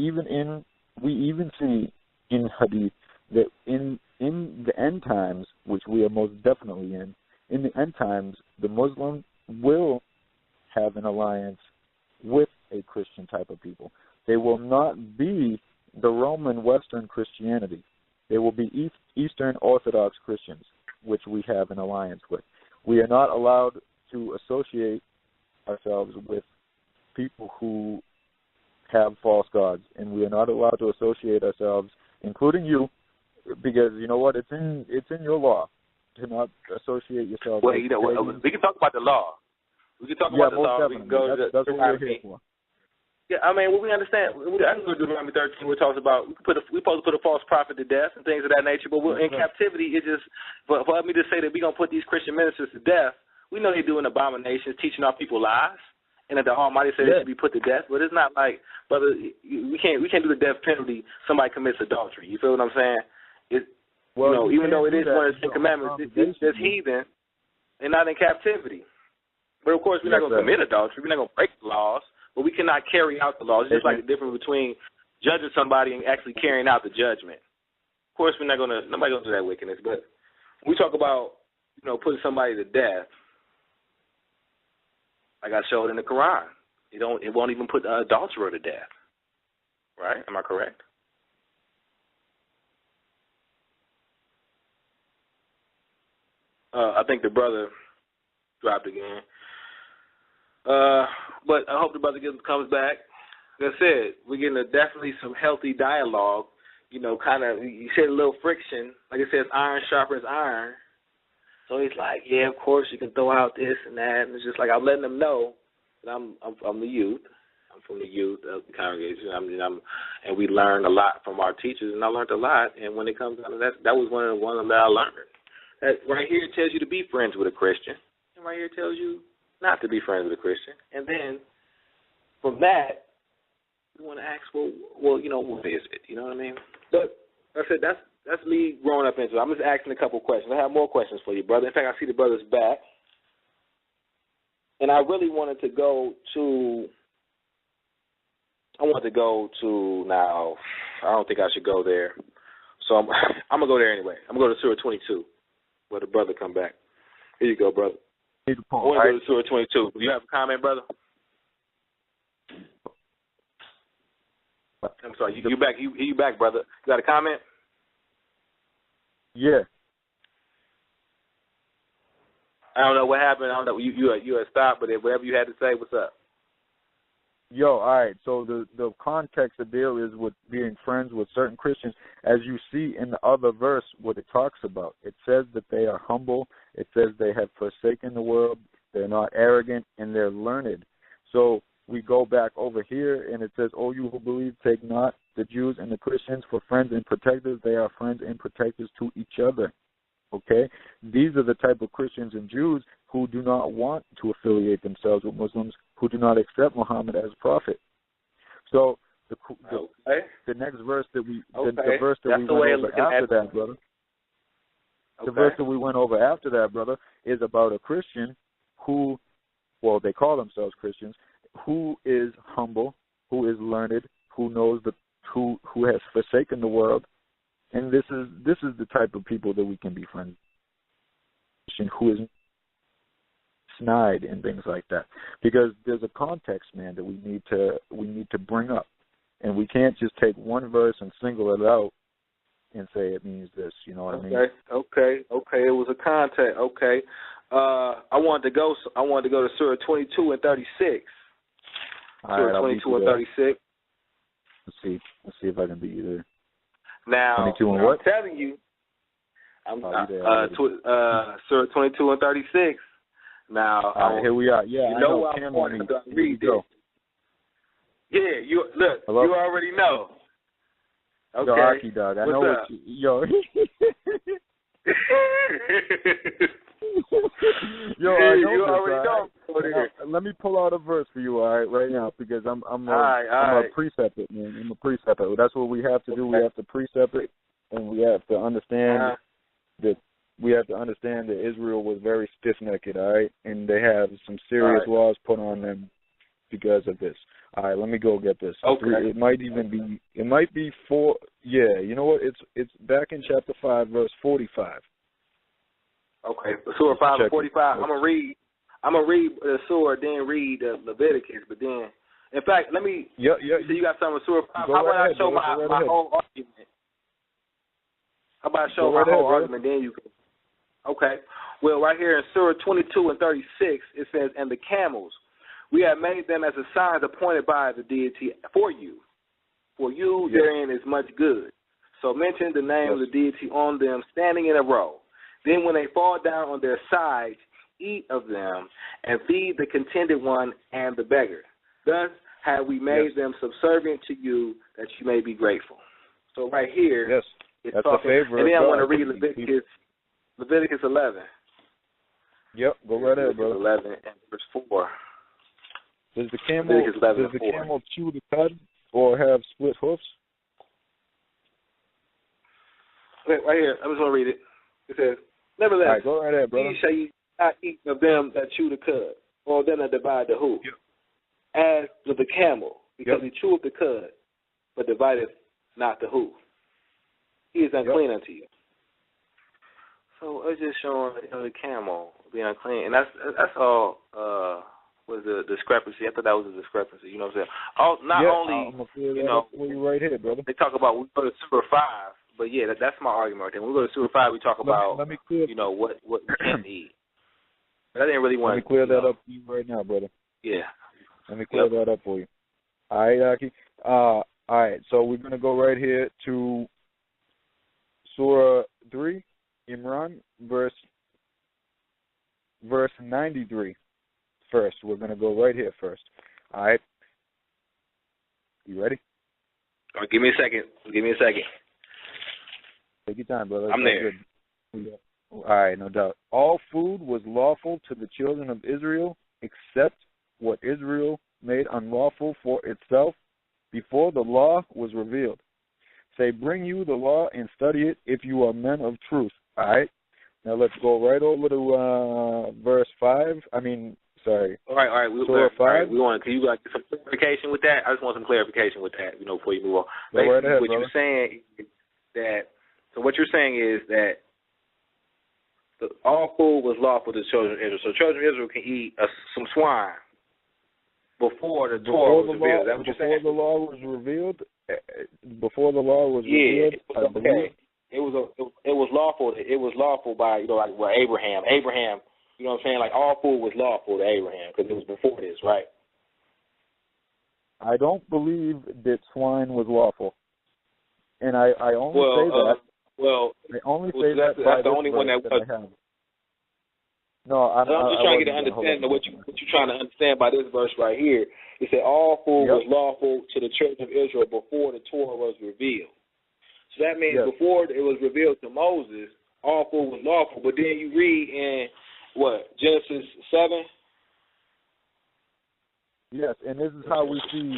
we even see in Hadith that in the end times, which we are most definitely in the end times, the Muslim will have an alliance with a Christian type of people. They will not be the Roman Western Christianity. They will be Eastern Orthodox Christians, which we have an alliance with. We are not allowed to associate ourselves with people who have false gods, and we are not allowed to associate ourselves, including you, because you know what? It's in your law to not associate yourself. Well, we can talk about the law. We can talk about the law. We can go to that's what we're here for. Yeah, I mean, we understand. I know Deuteronomy 13, where it talks about we're supposed to put a false prophet to death and things of that nature. But in captivity, it's just for me to say that we're gonna put these Christian ministers to death. We know they're doing abominations, teaching our people lies, and that the Almighty said they should be put to death. But it's not like, brother, we can't do the death penalty. Somebody commits adultery. You feel what I'm saying? Even though it is one of the 10 commandments, it's just heathen and not in captivity. But of course, we're not gonna commit adultery. We're not gonna break the laws. But we cannot carry out the laws. It's just like the difference between judging somebody and actually carrying out the judgment. Of course, nobody gonna do that wickedness. But we talk about, putting somebody to death, like I showed in the Quran. It won't even put the adulterer to death. Right? Am I correct? I think the brother dropped again. But I hope the brother comes back. Like I said, we're getting definitely some healthy dialogue. Kind of, you said a little friction. Like it says, iron sharpens iron. So he's like, yeah, of course you can throw out this and that. And it's just like I'm letting them know that I'm the youth. I'm from the youth of the congregation. And we learned a lot from our teachers, and I learned a lot. And when it comes down to that was one of the that I learned. That right here it tells you to be friends with a Christian, and right here it tells you not to be friends with a Christian. And then from that, we want to ask, well, what is it? You know what I mean? But like I said, that's me growing up into it. I'm just asking a couple questions. I have more questions for you, brother. In fact, I see the brother's back. And I really wanted to go to now, I don't think I should go there. So I'm going to go there anyway. I'm going to go to Surah 22, where the brother come back. Here you go, brother. I want to go to Surah 22. Do you have a comment, brother? I'm sorry. You back? You back, brother? You got a comment? Yeah. I don't know what happened. I don't know. You had stopped, but whatever you had to say, what's up? Yo, all right. So the context of there is with being friends with certain Christians. As you see in the other verse, what it talks about, it says that they are humble. It says they have forsaken the world. They're not arrogant, and they're learned. So we go back over here, and it says, "O you who believe, take not the Jews and the Christians for friends and protectors. They are friends and protectors to each other." Okay? These are the type of Christians and Jews who do not want to affiliate themselves with Muslims, who do not accept Muhammad as prophet. So the next verse that we the verse that we went over after that, brother. The verse that we went over after that, brother, is about a Christian who, well, they call themselves Christians, who is humble, who is learned, who knows who has forsaken the world, and this is the type of people that we can be friends with, who is snide and things like that, because there's a context, man, that we need to bring up, and we can't just take one verse and single it out and say it means this. You know what I mean? Okay. It was a context. Okay. I wanted to go to Surah 22 and 36. Surah 22 and 36. Let's see if I can beat you there. Now, 22 and what? I'm telling you, Surah 22 and 36. Now, all right, here we are. Yeah, you I know I'm going to read this. Yeah, you already know. Okay. Yo, Aki dog, I know what you. Yo. Yo, I know you already know. Let me pull out a verse for you, all right, right now, because I'm a preceptor, man. I'm a preceptor. That's what we have to do. We have to precept it, and we have to understand that. We have to understand that Israel was very stiff-necked, all right, and they have some serious laws put on them because of this. All right, let me go get this. Okay. It might be 4. Yeah, you know what? It's back in chapter 5, verse 45. Okay, Surah 5 and 45. I'm gonna read the Surah, then read Leviticus, but then, in fact, let me. Yeah. So you got something with Surah 5. How about I show my whole argument? How about I show my whole argument? Then you can. Okay. Well, right here in Surah 22 and 36, it says, "And the camels, we have made them as a sign appointed by the deity for you. For you, therein is much good. So mention the name of the deity on them, standing in a row. Then when they fall down on their sides, eat of them, and feed the contented one and the beggar. Thus have we made them subservient to you, that you may be grateful." So right here, it's that's talking, a favorite. and then I want to read Leviticus 11. Yep, go right ahead, brother. 11 and verse 4. Does the camel chew the cud or have split hoofs? Okay, right here. I'm just going to read it. It says, "Nevertheless, all right, go right ahead, brother. Ye shall ye not eat of them that chew the cud, or them that divide the hoof. As with the camel, because he cheweth the cud, but divideth not the hoof. He is unclean unto you." So it's just showing the camel being unclean, and that's all. Was the discrepancy? I thought that was a discrepancy. You know what I'm saying? Right here, brother. They talk about, we go to Surah 5, but that's my argument right there. When we go to Surah 5, we talk about what we can't eat. But I didn't really want to. Let me clear that up for you right now, brother. Yeah. Let me clear that up for you. All right, Aki. All right, so we're gonna go right here to Surah 3, Imran, verse 93. First, we're going to go right here first. All right. You ready? All right, give me a second. Take your time, brother. I'm there. Good. All right, no doubt. All food was lawful to the children of Israel, except what Israel made unlawful for itself before the law was revealed. Say, bring you the law and study it if you are men of truth. All right. Now let's go right over to verse 5. Sorry. All right. Surah 5. We want. Can you get some clarification with that? I just want some clarification with that. Before you move on. Right ahead, what you're saying is that. So what you're saying is that all food was lawful to the children of Israel. So children of Israel can eat some swine. before the Torah was revealed. Is that what you're saying? Before the law was revealed? Before the law was revealed? It was okay. It was lawful. It was lawful by, like Abraham. Abraham, you know what I'm saying? Like all food was lawful to Abraham because it was before this, right? I don't believe that swine was lawful. And I only say that. I only say that by that's the only one that I have. No, I'm just trying to get an understanding of what you're trying to understand by this verse right here. It said all food was lawful to the children of Israel before the Torah was revealed. So that means before it was revealed to Moses, all food was lawful. But then you read in Genesis 7. Yes, and this is how we see.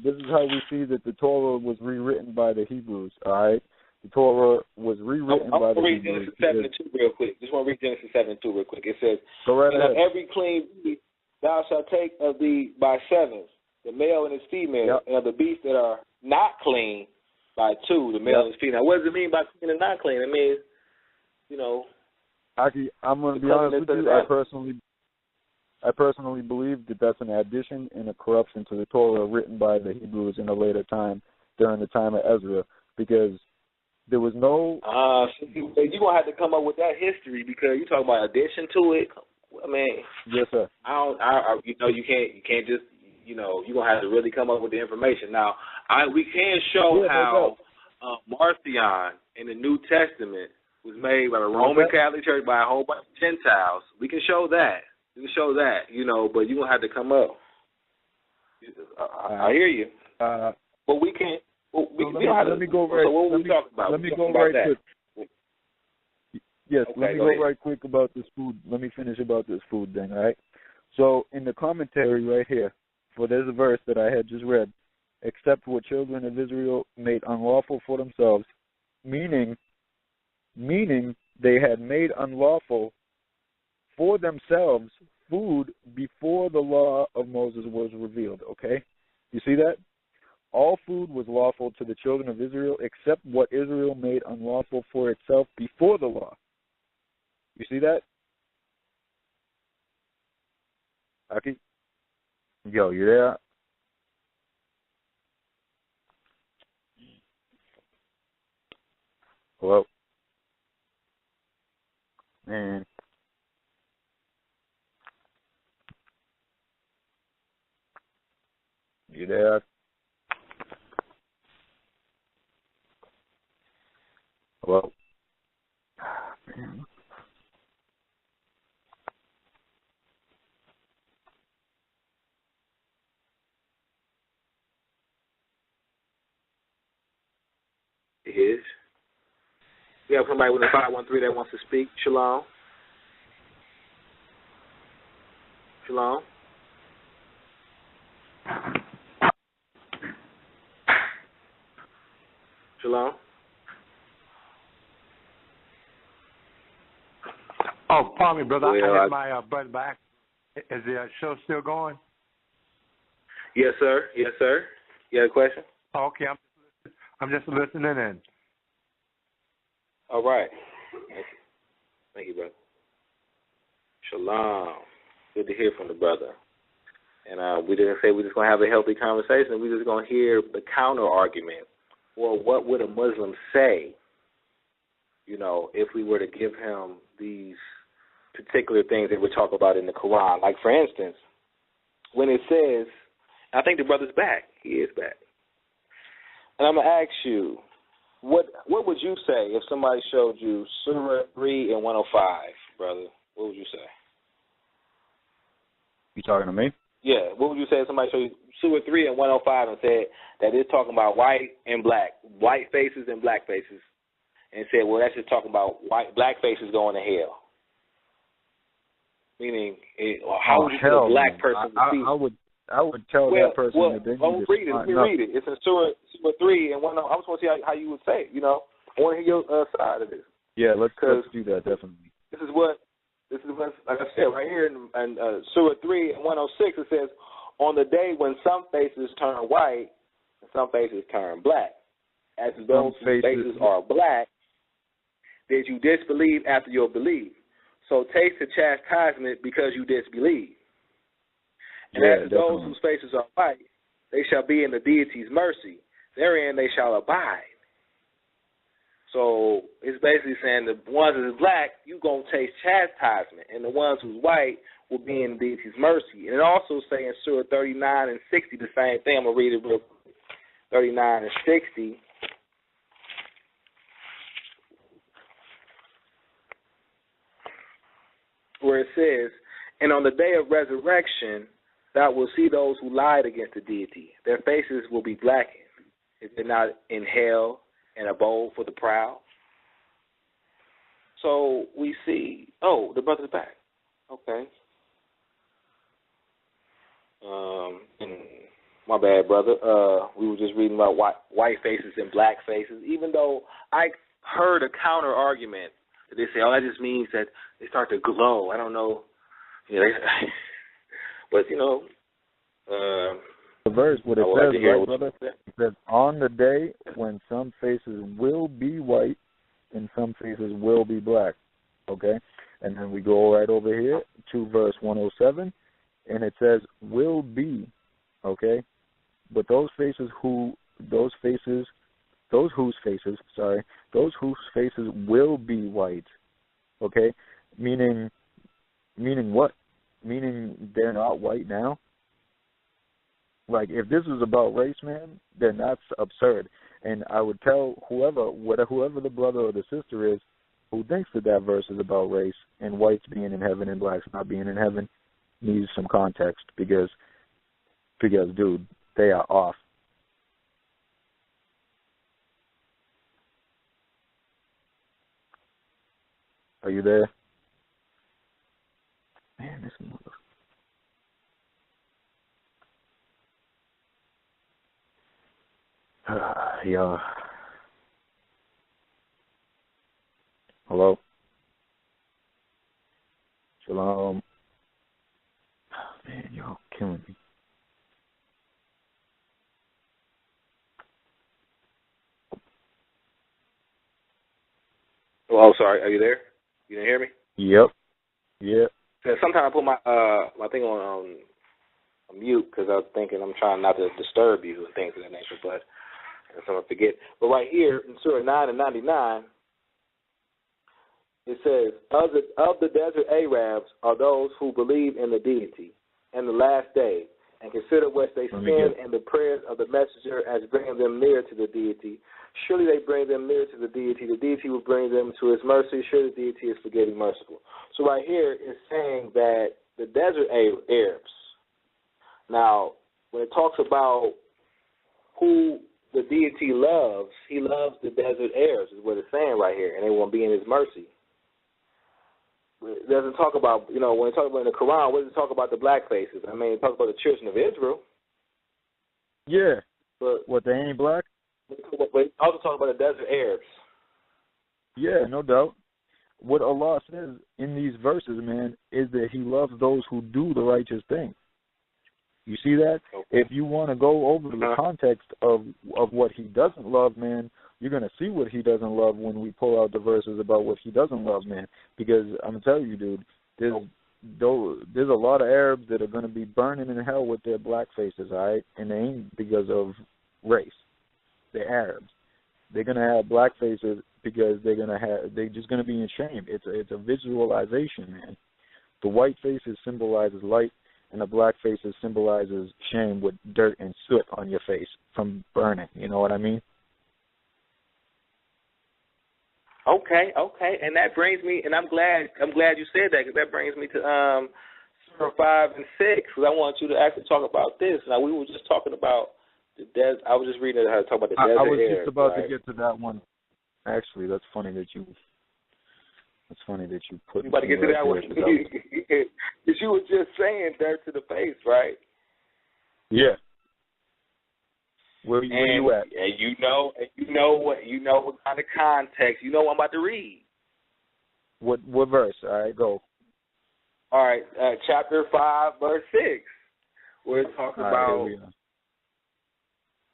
This is how we see that the Torah was rewritten by the Hebrews. All right. The Torah was rewritten by the Hebrews. I'm going to read Genesis 7:2 real quick. Just want to read Genesis 7:2 real quick. It says, go right ahead. Every clean beast thou shalt take of thee by sevens, the male and his female, and of the beasts that are not clean by two, the male and his female. Now, what does it mean by clean and not clean? It means, I'm going to be honest with you. I personally believe that that's an addition and a corruption to the Torah written by the Hebrews in a later time, during the time of Ezra, because there was no. You're gonna have to come up with that history because you talk about addition to it. I mean, yes, sir. You can't just, you're gonna have to really come up with the information. Now, we can show how Marcion in the New Testament was made by the Roman Catholic Church by a whole bunch of Gentiles. We can show that. But you're gonna have to come up. I hear you. But we can't. Let me go right quick. Yes, let me go right quick about this food. Let me finish about this food thing, all right? So in the commentary right here, for there's a verse that I had just read, except what children of Israel made unlawful for themselves, meaning they had made unlawful for themselves food before the law of Moses was revealed, okay? You see that? All food was lawful to the children of Israel except what Israel made unlawful for itself before the law. You see that? Aki? Yo, you there? Hello? Man. You there? Hello? Man. Is. We have somebody with a 513 that wants to speak. Shalom. Shalom. Shalom. Oh, pardon me, brother. I had my button back. Is the show still going? Yes, sir. Yes, sir. You have a question? Oh, okay, I'm just listening in. All right. Thank you, brother. Shalom. Good to hear from the brother. And we didn't say we're just going to have a healthy conversation. We're just going to hear the counter argument. Well, what would a Muslim say, if we were to give him these particular things that we talk about in the Quran? Like, for instance, when it says, I think the brother's back. He is back. And I'm going to ask you, what would you say if somebody showed you Surah 3 and 105, brother? What would you say? You talking to me? Yeah. What would you say if somebody showed you Surah 3 and 105 and said that it's talking about white and black, white faces and black faces, and said, well, that's just talking about black faces going to hell? Meaning, how would you tell a black person to see? I would tell that person that they need to read it. Let me read it. It's in Surah 3 and 105. I just want to see how you would say it. I want to hear your side of this. Yeah, let's do that, definitely. This is what, like I said, right here in Surah 3 and 106, it says, on the day when some faces turn white and some faces turn black, as those faces are black, did you disbelieve after your belief? So taste the chastisement because you disbelieve. And as to those whose faces are white, they shall be in the deity's mercy. Therein they shall abide. So it's basically saying the ones that is black, you're going to taste chastisement. And the ones who's white will be in the deity's mercy. And it also say in Surah 39 and 60 the same thing. I'm going to read it real quick. 39 and 60. Where it says, and on the day of resurrection, thou will see those who lied against the deity. Their faces will be blackened. If they're not in hell and abode for the proud. So we see, the brother's back. Okay. My bad, brother. We were just reading about white faces and black faces, even though I heard a counter argument. They say, that just means that they start to glow. I don't know. But, the verse, what it says, right, brother? It says, on the day when some faces will be white and some faces will be black. Okay? And then we go right over here to verse 107, and it says, will be. Okay? But those whose faces will be white. Okay? Meaning what? Meaning they're not white now? Like, if this was about race, man, then that's absurd. And I would tell whoever the brother or the sister is who thinks that verse is about race and whites being in heaven and blacks not being in heaven needs some context because dude, they are off. Are you there? Man, this mother. Yeah. Hello? Shalom. Man, y'all killing me. Oh, sorry. Are you there? You didn't hear me? Yep. Yeah. Sometimes I put my thing on mute because I'm trying not to disturb you and things of that nature, but I forget. But right here in Surah 9 and 99, it says, of the desert Arabs are those who believe in the deity and the last day and consider what they sin and the prayers of the messenger as bringing them near to the deity. Surely they bring them near to the deity. The deity will bring them to his mercy. Surely the deity is forgiving, merciful. So right here it's saying that the desert Arabs. Now, when it talks about who the deity loves, he loves the desert Arabs, is what it's saying right here, and they won't be in his mercy. It doesn't talk about, when it talks about in the Quran, what does it talk about the black faces? I mean, it talks about the children of Israel. Yeah. But what, they ain't black? But it also talks about the desert Arabs. Yeah, no doubt. What Allah says in these verses, man, is that he loves those who do the righteous thing. You see that? Okay. If you want to go over the context of what he doesn't love, man, you're going to see what he doesn't love when we pull out the verses about what he doesn't love, man. Because I'm going to tell you, dude, there's a lot of Arabs that are going to be burning in hell with their black faces, all right? And they ain't because of race. They're Arabs. They're going to have black faces because they're just going to be in shame. It's a visualization, man. The white faces symbolizes light, and the black faces symbolizes shame with dirt and soot on your face from burning. You know what I mean? Okay, and that brings me, and I'm glad you said that, because that brings me to Surah 5 and 6, because I want you to actually talk about this. Now, we were just talking about the desert. I was just reading how to talk about the desert. I was Arabs, just about right? to get to that one. Actually, that's funny that you put. You about to get to that one? Because you were just saying dirt to the face, right? Yeah. Where you at? And you know what kind of context. You know what I'm about to read. What verse? All right, go. All right, chapter 5, verse 6, where it talks about.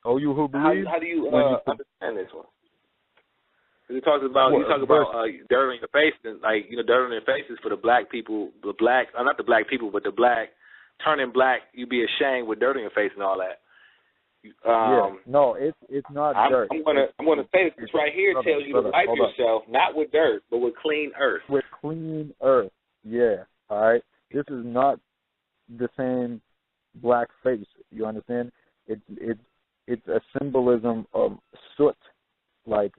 Oh, you who believe? How do you understand this one? It talks about dirt on your face, and dirt on their faces for the black people, not the black people, but the black turning black, you be ashamed with dirt on your face and all that. No, it's not dirt. I'm gonna say this right here tells you to wipe yourself, not with dirt, but with clean earth. With clean earth, yeah. All right. This is not the same black face. You understand? It's a symbolism of soot, like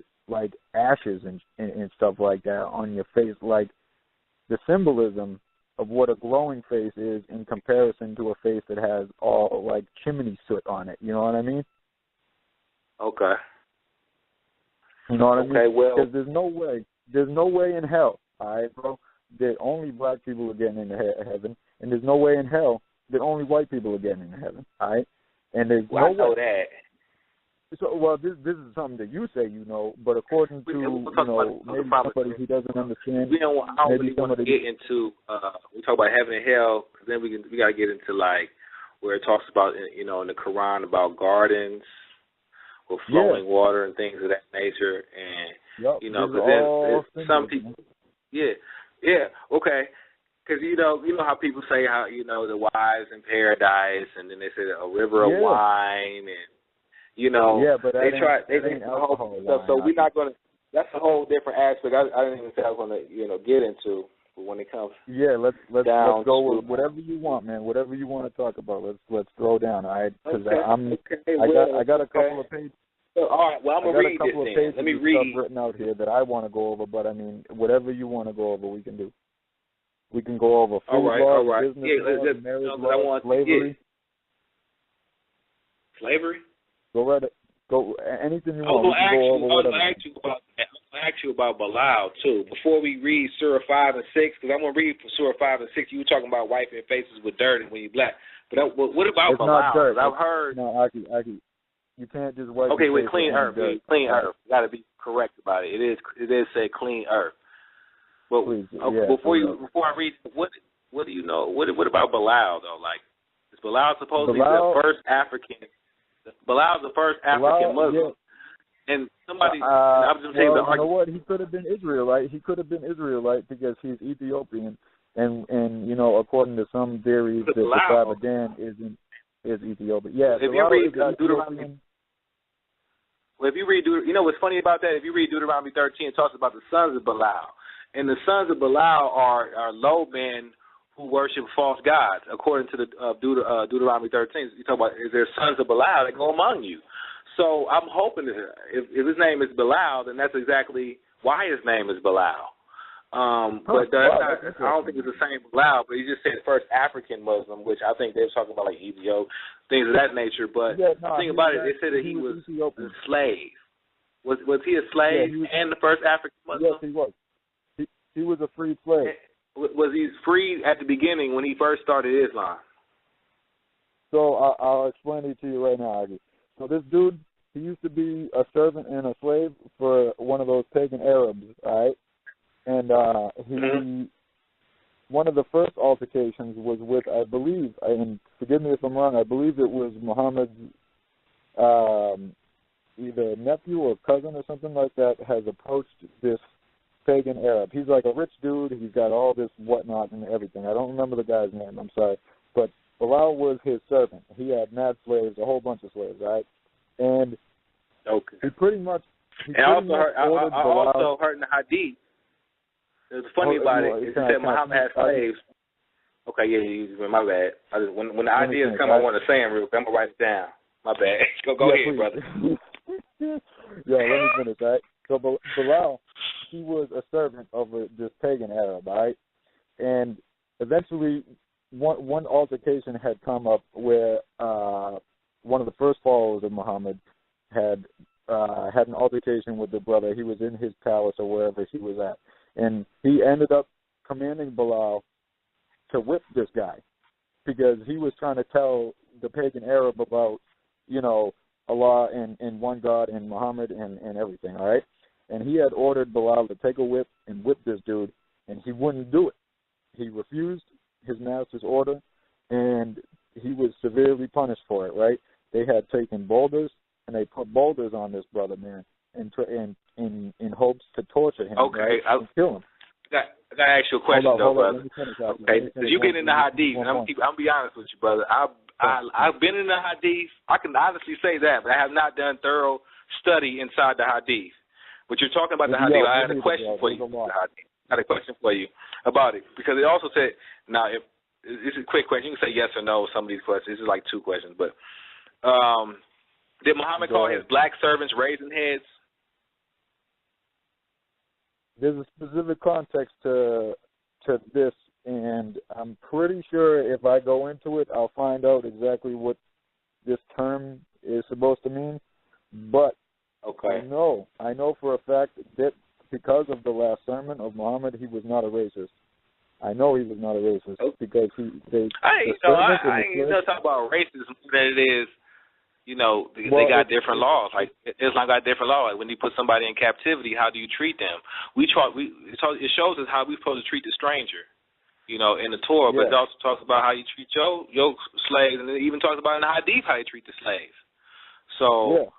ashes and stuff like that on your face, like the symbolism of what a glowing face is in comparison to a face that has all like chimney soot on it. You know what I mean? Okay. You know what I mean? Okay, well, because there's no way in hell, all right, bro, that only black people are getting into heaven, and there's no way in hell that only white people are getting into heaven, all right? And there's I know that. So, well, this is something that you say you know, but according to maybe somebody who doesn't understand, I don't really want to get into. We talk about heaven and hell, because then we got to get into like where it talks about in the Quran about gardens with flowing water and things of that nature, and because then some people, okay. Because you know how people say how the wives in paradise, and then they say a river of wine, and but they think the whole stuff. So we're not gonna. That's a whole different aspect. I didn't even say I was gonna get into, but when it comes. Yeah, let's go with whatever you want, man. Whatever you want to talk about, let's throw down. All right, because I got a couple of pages. So, all right, well I'm gonna read this thing. Let me read stuff written out here that I want to go over, but I mean whatever you want to go over, we can do. We can go over food laws, business laws, marriage laws, slavery. Slavery? Go anything you want. I was going to ask you about Bilal, too. Before we read Surah 5 and 6, because I'm going to read from Surah 5 and 6. You were talking about wiping faces with dirt and when you're black. But what about it's Bilal? Not dirt. I've heard. No, Aki, you can't just wipe. Okay, with clean earth. Clean earth. You got to be correct about it. It is say clean earth. But before I read, what do you know? What about Bilal though? Like, is Bilal supposed to be the first African? Bilal's the first African Muslim, and somebody. I'm just saying you know what? He could have been Israelite. He could have been Israelite because he's Ethiopian, and according to some theories, that the tribe of Dan is Ethiopian. Yeah. If you read Deuteronomy. Well, if you read what's funny about that? If you read Deuteronomy 13, it talks about the sons of Bilal. And the sons of Bilal are low men who worship false gods, according to the Deuteronomy 13. You talk about, is there sons of Bilal that go among you? So I'm hoping that if his name is Bilal, then that's exactly why his name is Bilal. I don't think it's the same Bilal, but he just said first African Muslim, which I think they were talking about like Ethiopia, things of that nature. But the thing about it, they said that he was a slave. Was he a slave and the first African Muslim? Yes, he was. He was a freed slave. Was he freed at the beginning when he first started Islam? So I'll explain it to you right now, Aggie. So this dude, he used to be a servant and a slave for one of those pagan Arabs, all right? And one of the first altercations was with, I believe, and forgive me if I'm wrong, I believe it was Muhammad's either nephew or cousin or something like that has approached this pagan Arab. He's like a rich dude. He's got all this whatnot and everything. I don't remember the guy's name. I'm sorry. But Bilal was his servant. He had mad slaves, a whole bunch of slaves, right? And he pretty much... I also heard in the Hadith, it was funny about it. It said Muhammad had slaves. Okay, my bad. When the ideas come, I want to say them real quick. I'm going to write it down. My bad. Go ahead, brother. Let me finish, right? So Bilal, he was a servant of this pagan Arab, right? And eventually, one altercation had come up where one of the first followers of Muhammad had an altercation with the brother. He was in his palace or wherever he was at, and he ended up commanding Bilal to whip this guy because he was trying to tell the pagan Arab about, Allah and one God and Muhammad and everything, all right? And he had ordered Bilal to take a whip and whip this dude, and he wouldn't do it. He refused his master's order, and he was severely punished for it, right? They had taken boulders, and they put boulders on this brother, man, in hopes to torture him, right? And kill him. I gotta ask you a question, though, brother. Okay, so you get in the Hadith, and I'm be honest with you, brother. I've been in the Hadith. I can honestly say that, but I have not done thorough study inside the Hadith. But you're talking about the Hadith. I had a question for you. I had a question for you about it, because it also said, now, if this is a quick question. You can say yes or no. Some of these questions. This is like 2 questions, but did Muhammad call his black servants raisin heads? There's a specific context to this, and I'm pretty sure if I go into it, I'll find out exactly what this term is supposed to mean. But I know for a fact that because of the last sermon of Muhammad, he was not a racist. I know he was not a racist because I ain't talking about racism than it is. You know, they got different laws. Like Islam got different laws. Like when you put somebody in captivity, how do you treat them? It shows us how we're supposed to treat the stranger. You know, in the Torah, but it also talks about how you treat your slaves, and it even talks about in the Hadith how you treat the slaves. So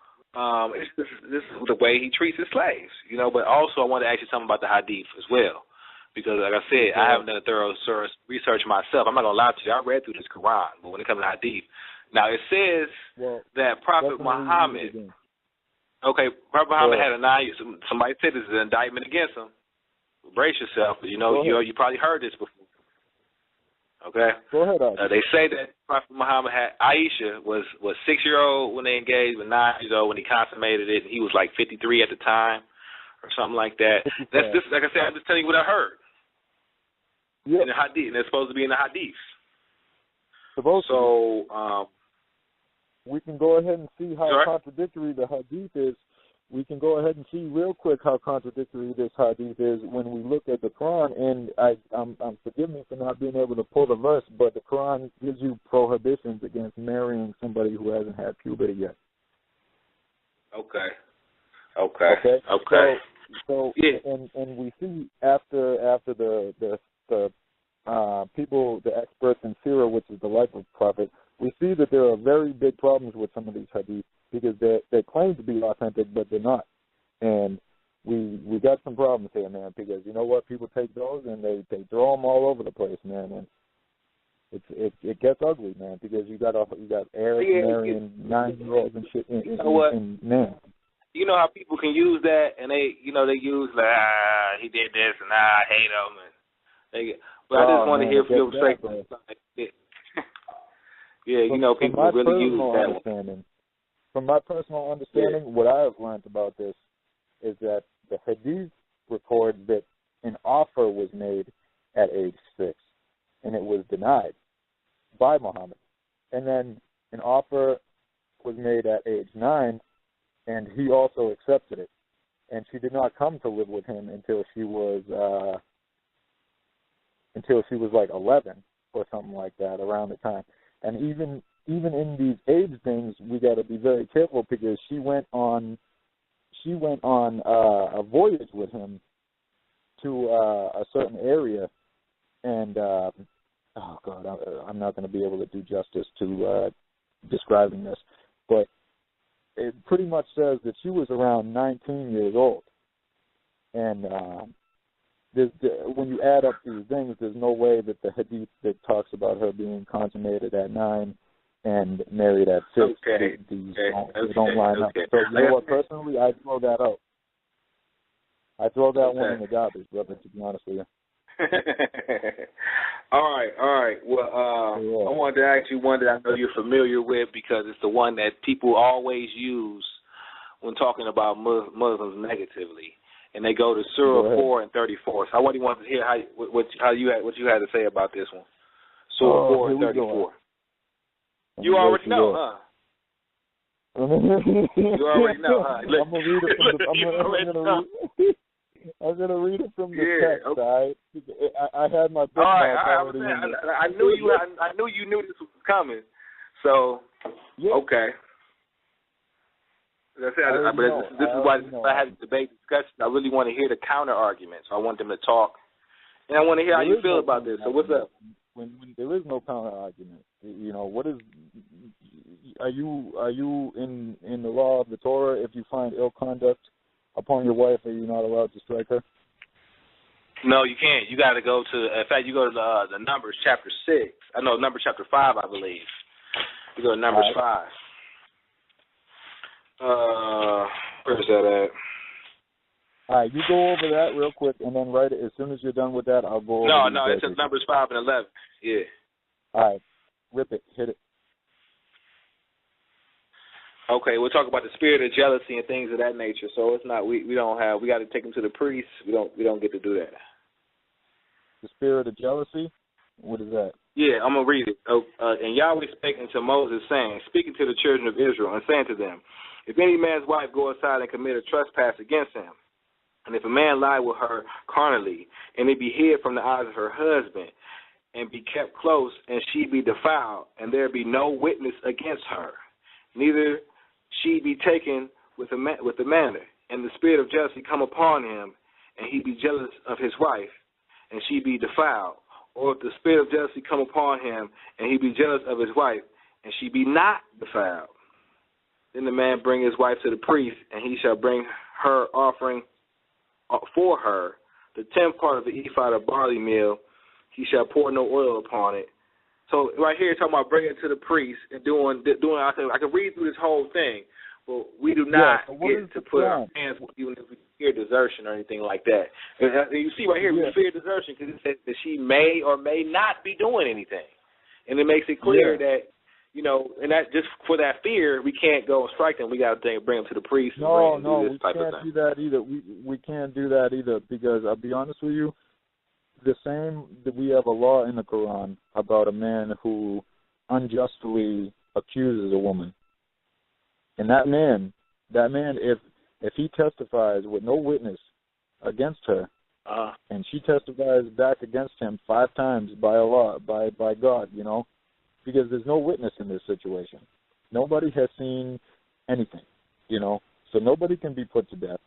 this is the way he treats his slaves. You know, but also I want to ask you something about the Hadith as well, because like I said, I haven't done a thorough research myself. I'm not gonna lie to you. I read through this Quran, but when it comes to Hadith. Now, it says that Prophet Muhammad, Prophet Muhammad had a 9 years. Somebody said this is an indictment against him. Brace yourself. You probably heard this before. Okay? Go ahead, they say that Prophet Muhammad had Aisha was 6-year-old when they engaged, but 9 years old when he consummated it. And he was like 53 at the time or something like that. That's just, like I said, I'm just telling you what I heard. In the Hadith. And it's supposed to be in the Hadith. We can go ahead and see how contradictory the Hadith is. We can go ahead and see real quick how contradictory this Hadith is when we look at the Quran. And forgive me for not being able to pull the verse, but the Quran gives you prohibitions against marrying somebody who hasn't had puberty yet. Okay. So and we see after the people, the experts in Sirah, which is the life of Prophet, we see that there are very big problems with some of these hadith because they claim to be authentic, but they're not. And we got some problems here, man, because you know what? People take those and they throw them all over the place, man. And it gets ugly, man, because you got heirs marrying 9-year-olds and shit. Man. You know how people can use that, and they use he did this, and I hate him, and but I just want to hear from your perspective. People really use that one. From my personal understanding, what I have learned about this is that the Hadith records that an offer was made at age 6, and it was denied by Muhammad. And then an offer was made at age 9, and he also accepted it. And she did not come to live with him until she was like 11 or something like that, around the time. And even in these age things, we got to be very careful because she went on a voyage with him to a certain area, and I'm not going to be able to do justice to describing this, but it pretty much says that she was around 19 years old, and when you add up these things, there's no way that the hadith that talks about her being consummated at 9 and married at 6, these don't line up. So you know what? Personally, I throw that out. I throw that one in the garbage, brother, to be honest with you. All right. Well, I wanted to ask you one that I know you're familiar with because it's the one that people always use when talking about Muslims negatively. And they go to Surah 4 and 34. So I want to hear what you had to say about this one. Surah 4 and 34. You already know, huh? You already know, huh? I'm gonna read it I'm gonna read it from the text. Okay. All right? I had my book. All right. I knew you knew this was coming. So okay. This is why I had a debate discussion. I really want to hear the counter argument, so I want them to talk, and I want to hear how you feel about this. So what's up? When there is no counter argument, what is? Are you in the law of the Torah? If you find ill conduct upon your wife, are you not allowed to strike her? No, you can't. You got to go to. In fact, you go to the Numbers chapter 6. I know Numbers chapter 5, I believe. You go to Numbers 5. Where's that at? All right, you go over that real quick, and then right as soon as you're done with that, I'll go over. No, it's in Numbers 5 and 11. Yeah. All right, rip it, hit it. Okay, we'll talk about the spirit of jealousy and things of that nature. So it's not we don't have. We got to take them to the priest. We don't get to do that. The spirit of jealousy. What is that? Yeah, I'm gonna read it. And Yahweh spake unto Moses, saying, speaking to the children of Israel, and saying to them, if any man's wife go aside and commit a trespass against him, and if a man lie with her carnally, and it be hid from the eyes of her husband, and be kept close, and she be defiled, and there be no witness against her, neither she be taken with the manner, and the spirit of jealousy come upon him, and he be jealous of his wife, and she be defiled, or if the spirit of jealousy come upon him, and he be jealous of his wife, and she be not defiled, then the man bring his wife to the priest, and he shall bring her offering for her, the 10th part of the ephah of barley meal. He shall pour no oil upon it. So right here, talking about bringing it to the priest and doing. I can read through this whole thing, but we do not get to put our hands, even if we fear desertion or anything like that. And you see right here, we fear desertion because it says that she may or may not be doing anything, and it makes it clear that, you know, and that just for that fear, we can't go and strike them. We got to bring them to the priest. No, and do this type we can't of thing. do that either. We can't do that either because I'll be honest with you. The same that we have a law in the Quran about a man who unjustly accuses a woman, and that man, if he testifies with no witness against her, and she testifies back against him 5 times by Allah, by God, you know, because there's no witness in this situation. Nobody has seen anything, you know, so nobody can be put to death.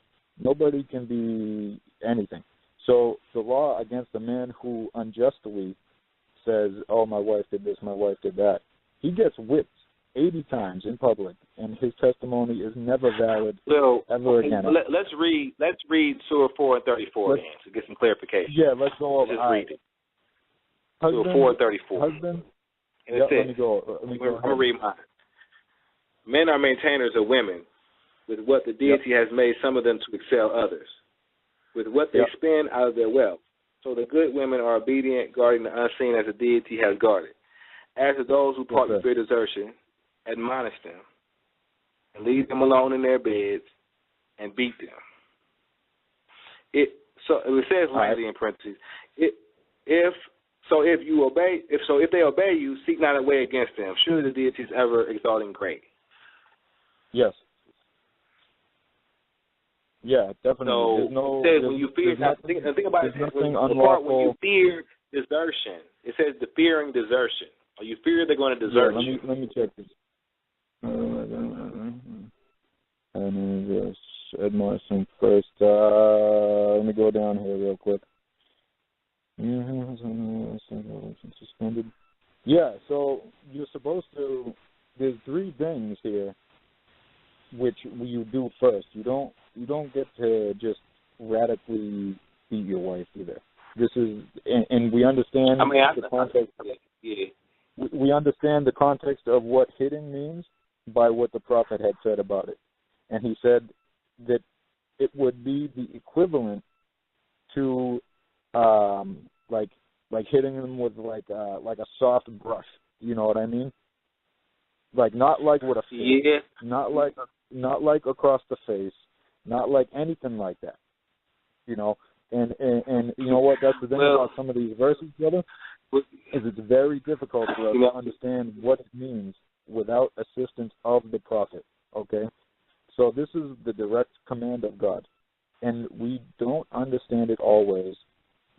Nobody can be anything. So the law against a man who unjustly says, oh, my wife did this, my wife did that, he gets whipped 80 times in public, and his testimony is never valid ever again. Let's read Surah 4 and 34 again to get some clarification. Yeah, let's go over. Just read it. Surah 4 and 34. Husband? And it says, let me go. I'm going to read mine. Men are maintainers of women, with what the deity has made some of them to excel others, with what they spend out of their wealth. So the good women are obedient, guarding the unseen as the deity has guarded. As to those who part with fear desertion, admonish them, and leave them alone in their beds, and beat them. It says lightly in parentheses. If they obey you, seek not a way against them. Surely the deity is ever exalting great. Yes. Yeah, definitely. So it says when you fear, think about it. The part when you fear desertion, it says the fearing desertion. Or you fear they're going to desert you. Let me check this. And just admonition first. Let me go down here real quick. Suspended. Yeah, so you're supposed to. There's 3 things here, which you do first. You don't get to just radically beat your wife either. This is, and we understand the context. We understand the context of what hitting means by what the Prophet had said about it, and he said that it would be the equivalent to like hitting them with like a soft brush. You know what I mean? Like not like with a fist, not like across the face, not like anything like that. You know, and you know what? That's the thing about some of these verses, brother, is it's very difficult for us to understand what it means without assistance of the Prophet. Okay, so this is the direct command of God, and we don't understand it always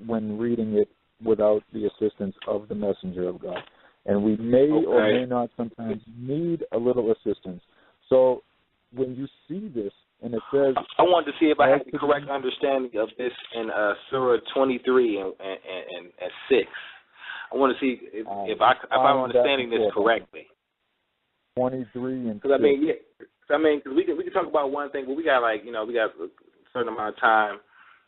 when reading it without the assistance of the messenger of God. And we may or may not sometimes need a little assistance. So when you see this, and it says... I wanted to see if I had the correct understanding of this in Surah 23 and 6. I want to see if I'm understanding this correctly. 23 and 6. Because cause we can talk about one thing, but we got a certain amount of time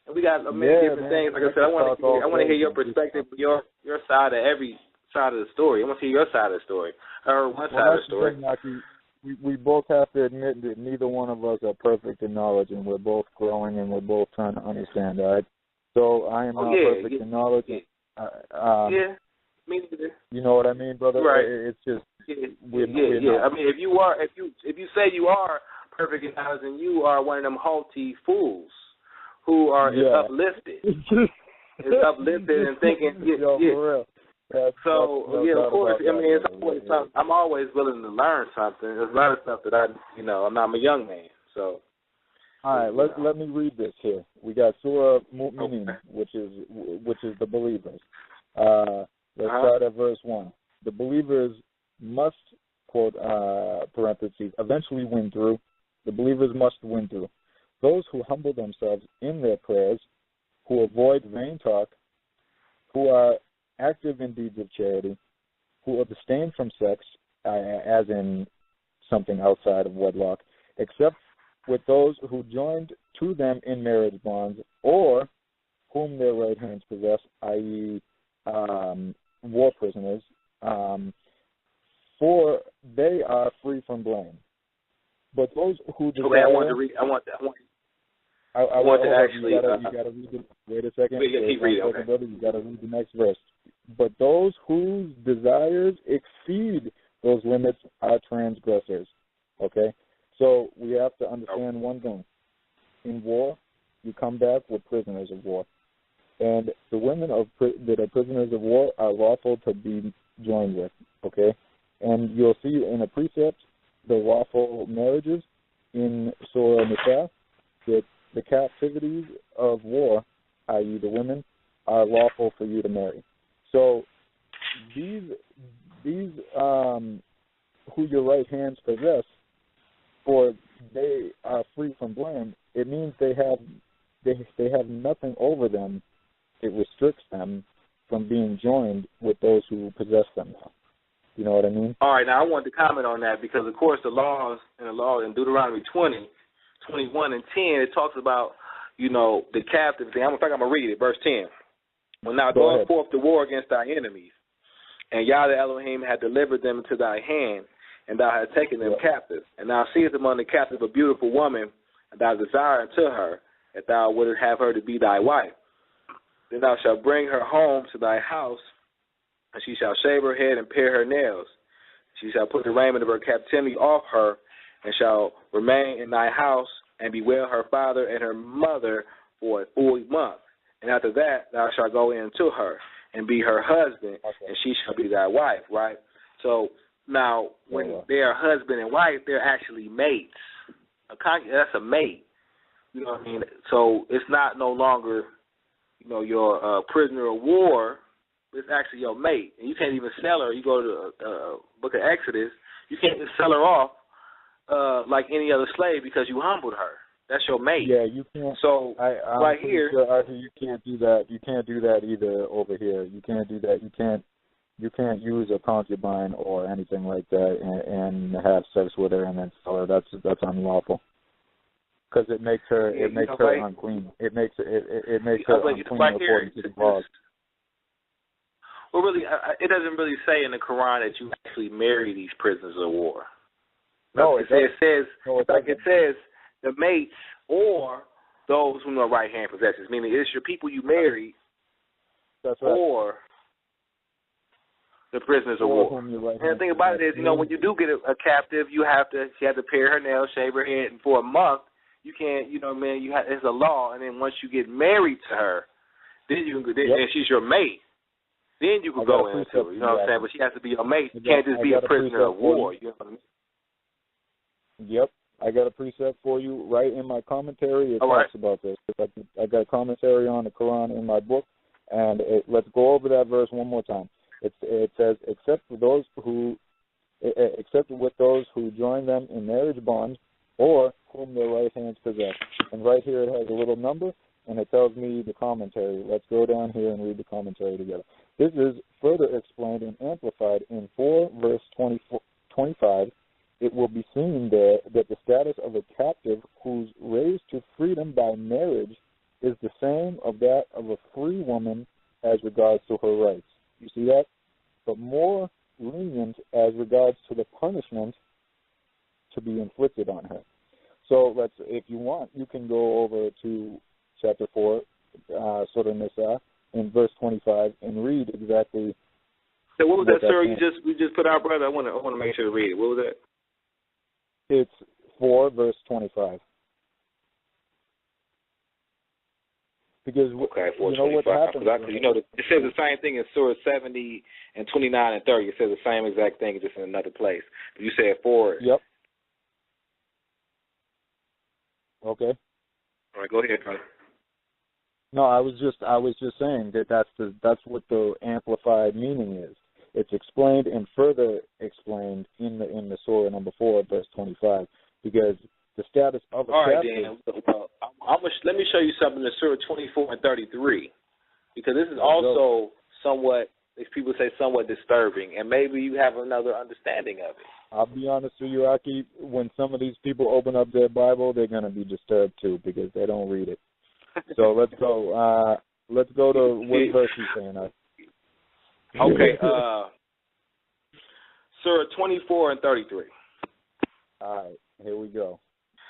And we got many different things. Like I said, I want to hear your perspective, your side of every side of the story. I want to hear your side of the story, or one side of the story. We both have to admit that neither one of us are perfect in knowledge, and we're both growing, and we're both trying to understand, all right? So I am not perfect in knowledge. Yeah, me neither. You know what I mean, brother? Right. It's just we're not. I mean, if you say you are perfect in knowledge, then you are one of them haughty fools who are uplifted. Is uplifted and thinking, for real. Of course. I mean, it's always something. I'm always willing to learn something. There's a lot of stuff that I'm a young man. So, all right, let me read this here. We got Surah Mu'minin, which is the believers. Let's start at verse 1. The believers must, quote, parentheses, eventually win through. The believers must win through. Those who humble themselves in their prayers, who avoid vain talk, who are active in deeds of charity, who abstain from sex, as in something outside of wedlock, except with those who joined to them in marriage bonds, or whom their right hands possess, i.e., war prisoners, for they are free from blame. But those who desire... Okay, I want to read... You gotta read the... Wait a second. Keep reading, okay. Brother, you got to read the next verse. But those whose desires exceed those limits are transgressors. Okay? So we have to understand one thing. In war, you come back with prisoners of war. And the women that are prisoners of war are lawful to be joined with. Okay? And you'll see in a precept the lawful marriages in Surah Nisa that the captivities of war, i.e. the women, are lawful for you to marry. So these who your right hands possess, for they are free from blame, it means they have nothing over them that restricts them from being joined with those who possess them now. You know what I mean? All right, now I wanted to comment on that because, of course, the law in Deuteronomy 20, 21 and 10, it talks about, the captive thing. In fact, I'm going to read it, verse 10. When thou goest forth to war against thy enemies, and Yahweh Elohim had delivered them into thy hand, and thou hast taken them captive, and thou seest among the captives a beautiful woman, and thou desire unto her, that thou wouldest have her to be thy wife. Then thou shalt bring her home to thy house, and she shall shave her head and pare her nails. She shall put the raiment of her captivity off her, and shall remain in thy house, and bewail her father and her mother for a full month. And after that, thou shalt go in to her, and be her husband, and she shall be thy wife, right? So now, when they are husband and wife, they're actually mates. That's a mate. You know what I mean? So it's not no longer, your prisoner of war. It's actually your mate. And you can't even sell her. You go to the book of Exodus, you can't just sell her off like any other slave because you humbled her. That's your mate. Yeah, you can't. So I'm right here, sure, Arthur, you can't do that. You can't do that either over here. You can't do that. You can't use a concubine or anything like that and have sex with her and then sell her. That's unlawful. Because it makes her unclean. It makes her unclean according to the laws. Well, really, it doesn't really say in the Quran that you actually marry these prisoners of war. No, it says the mates or those whom are right hand possessors, meaning it's your people you married. That's right. Or the prisoners of war. And the thing about it is, when you do get a captive, she had to pare her nails, shave her head, and for a month, you can't, it's a law. And then once you get married to her, then you can, and she's your mate. Then you can go into her, you know what I'm saying? But she has to be your mate. You can't just be a prisoner of war, you know what I mean? Yep. I got a precept for you right in my commentary. It talks about this. I got a commentary on the Quran in my book, and let's go over that verse one more time. It says, except with those who join them in marriage bonds, or whom their right hands possess. And right here it has a little number, and it tells me the commentary. Let's go down here and read the commentary together. This is further explained and amplified in 4 verse 25. It will be seen there that the status of a captive who's raised to freedom by marriage is the same of a free woman as regards to her rights. You see that? But more lenient as regards to the punishment to be inflicted on her. So if you want, you can go over to chapter 4, Surah Nisa, in verse 25, and read exactly. So what was that, sir? You just put out, brother. I want to make sure to read it. What was that? It's 4, verse 25. Because okay, 4, you know what happens. It says the same thing in Surah 70 and 29 and 30. It says the same exact thing, just in another place. But you said 4. Yep. Okay. All right, go ahead, brother. No, I was just saying that that's what the amplified meaning is. It's explained and further explained in the Surah number 4, verse 25, because the status of a captive. Well, let me show you something in Surah 24 and 33, because this is also somewhat, as people say, somewhat disturbing, and maybe you have another understanding of it. I'll be honest with you, Aki, when some of these people open up their Bible, they're going to be disturbed too, because they don't read it. So let's go. Let's go to what verse you're saying. Okay. Surah 24 and 33. All right. Here we go.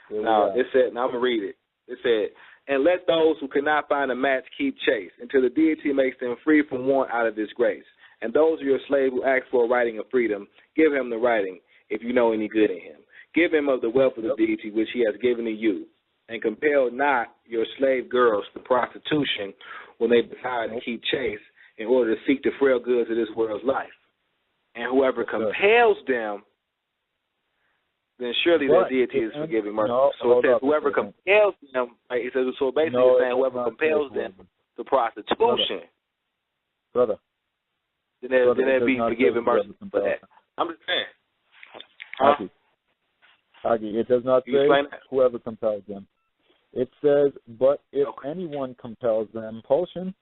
Now I'm gonna read it. It said, "And let those who cannot find a match keep chase until the deity makes them free from want out of disgrace. And those of your slave who ask for a writing of freedom, give him the writing if you know any good in him. Give him of the wealth of the deity which he has given to you. And compel not your slave girls to prostitution when they desire to keep chase in order to seek the frail goods of this world's life. And whoever compels them, then surely the deity is forgiving mercy." So it says whoever compels them, right? It says, so basically it's saying whoever compels them to prostitution, brother, then they'll be forgiving mercy for that. I'm just saying. Agi, it does not say whoever compels them. It says, but if anyone compels them, compulsion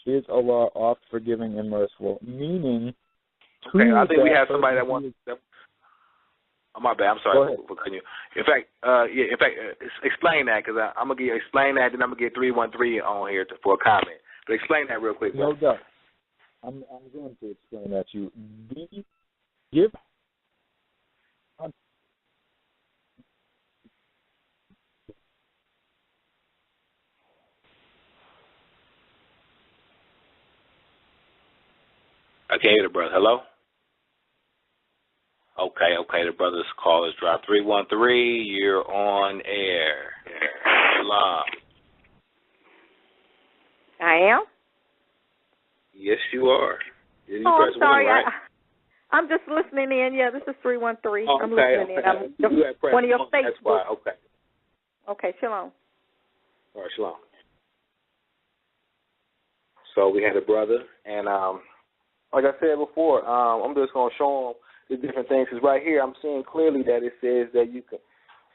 is Allah oft forgiving and merciful. Meaning, I think we have somebody that wants. Oh, my bad. I'm sorry for cutting you. In fact, explain that, because I'm gonna explain that, then I'm gonna get 313 on here for a comment. But explain that real quick. No doubt. I'm going to explain that to you. Give. I can't hear the brother. Hello? Okay, the brother's call is dropped. 313, you're on air. Shalom. I am? Yes, you are. I'm sorry. Right? I'm just listening in. Yeah, this is 313. I'm listening in. I'm one of your Facebook. That's why. Okay. Okay, shalom. All right, shalom. So we had a brother, and like I said before, I'm just going to show him the different things. Because right here, I'm seeing clearly that it says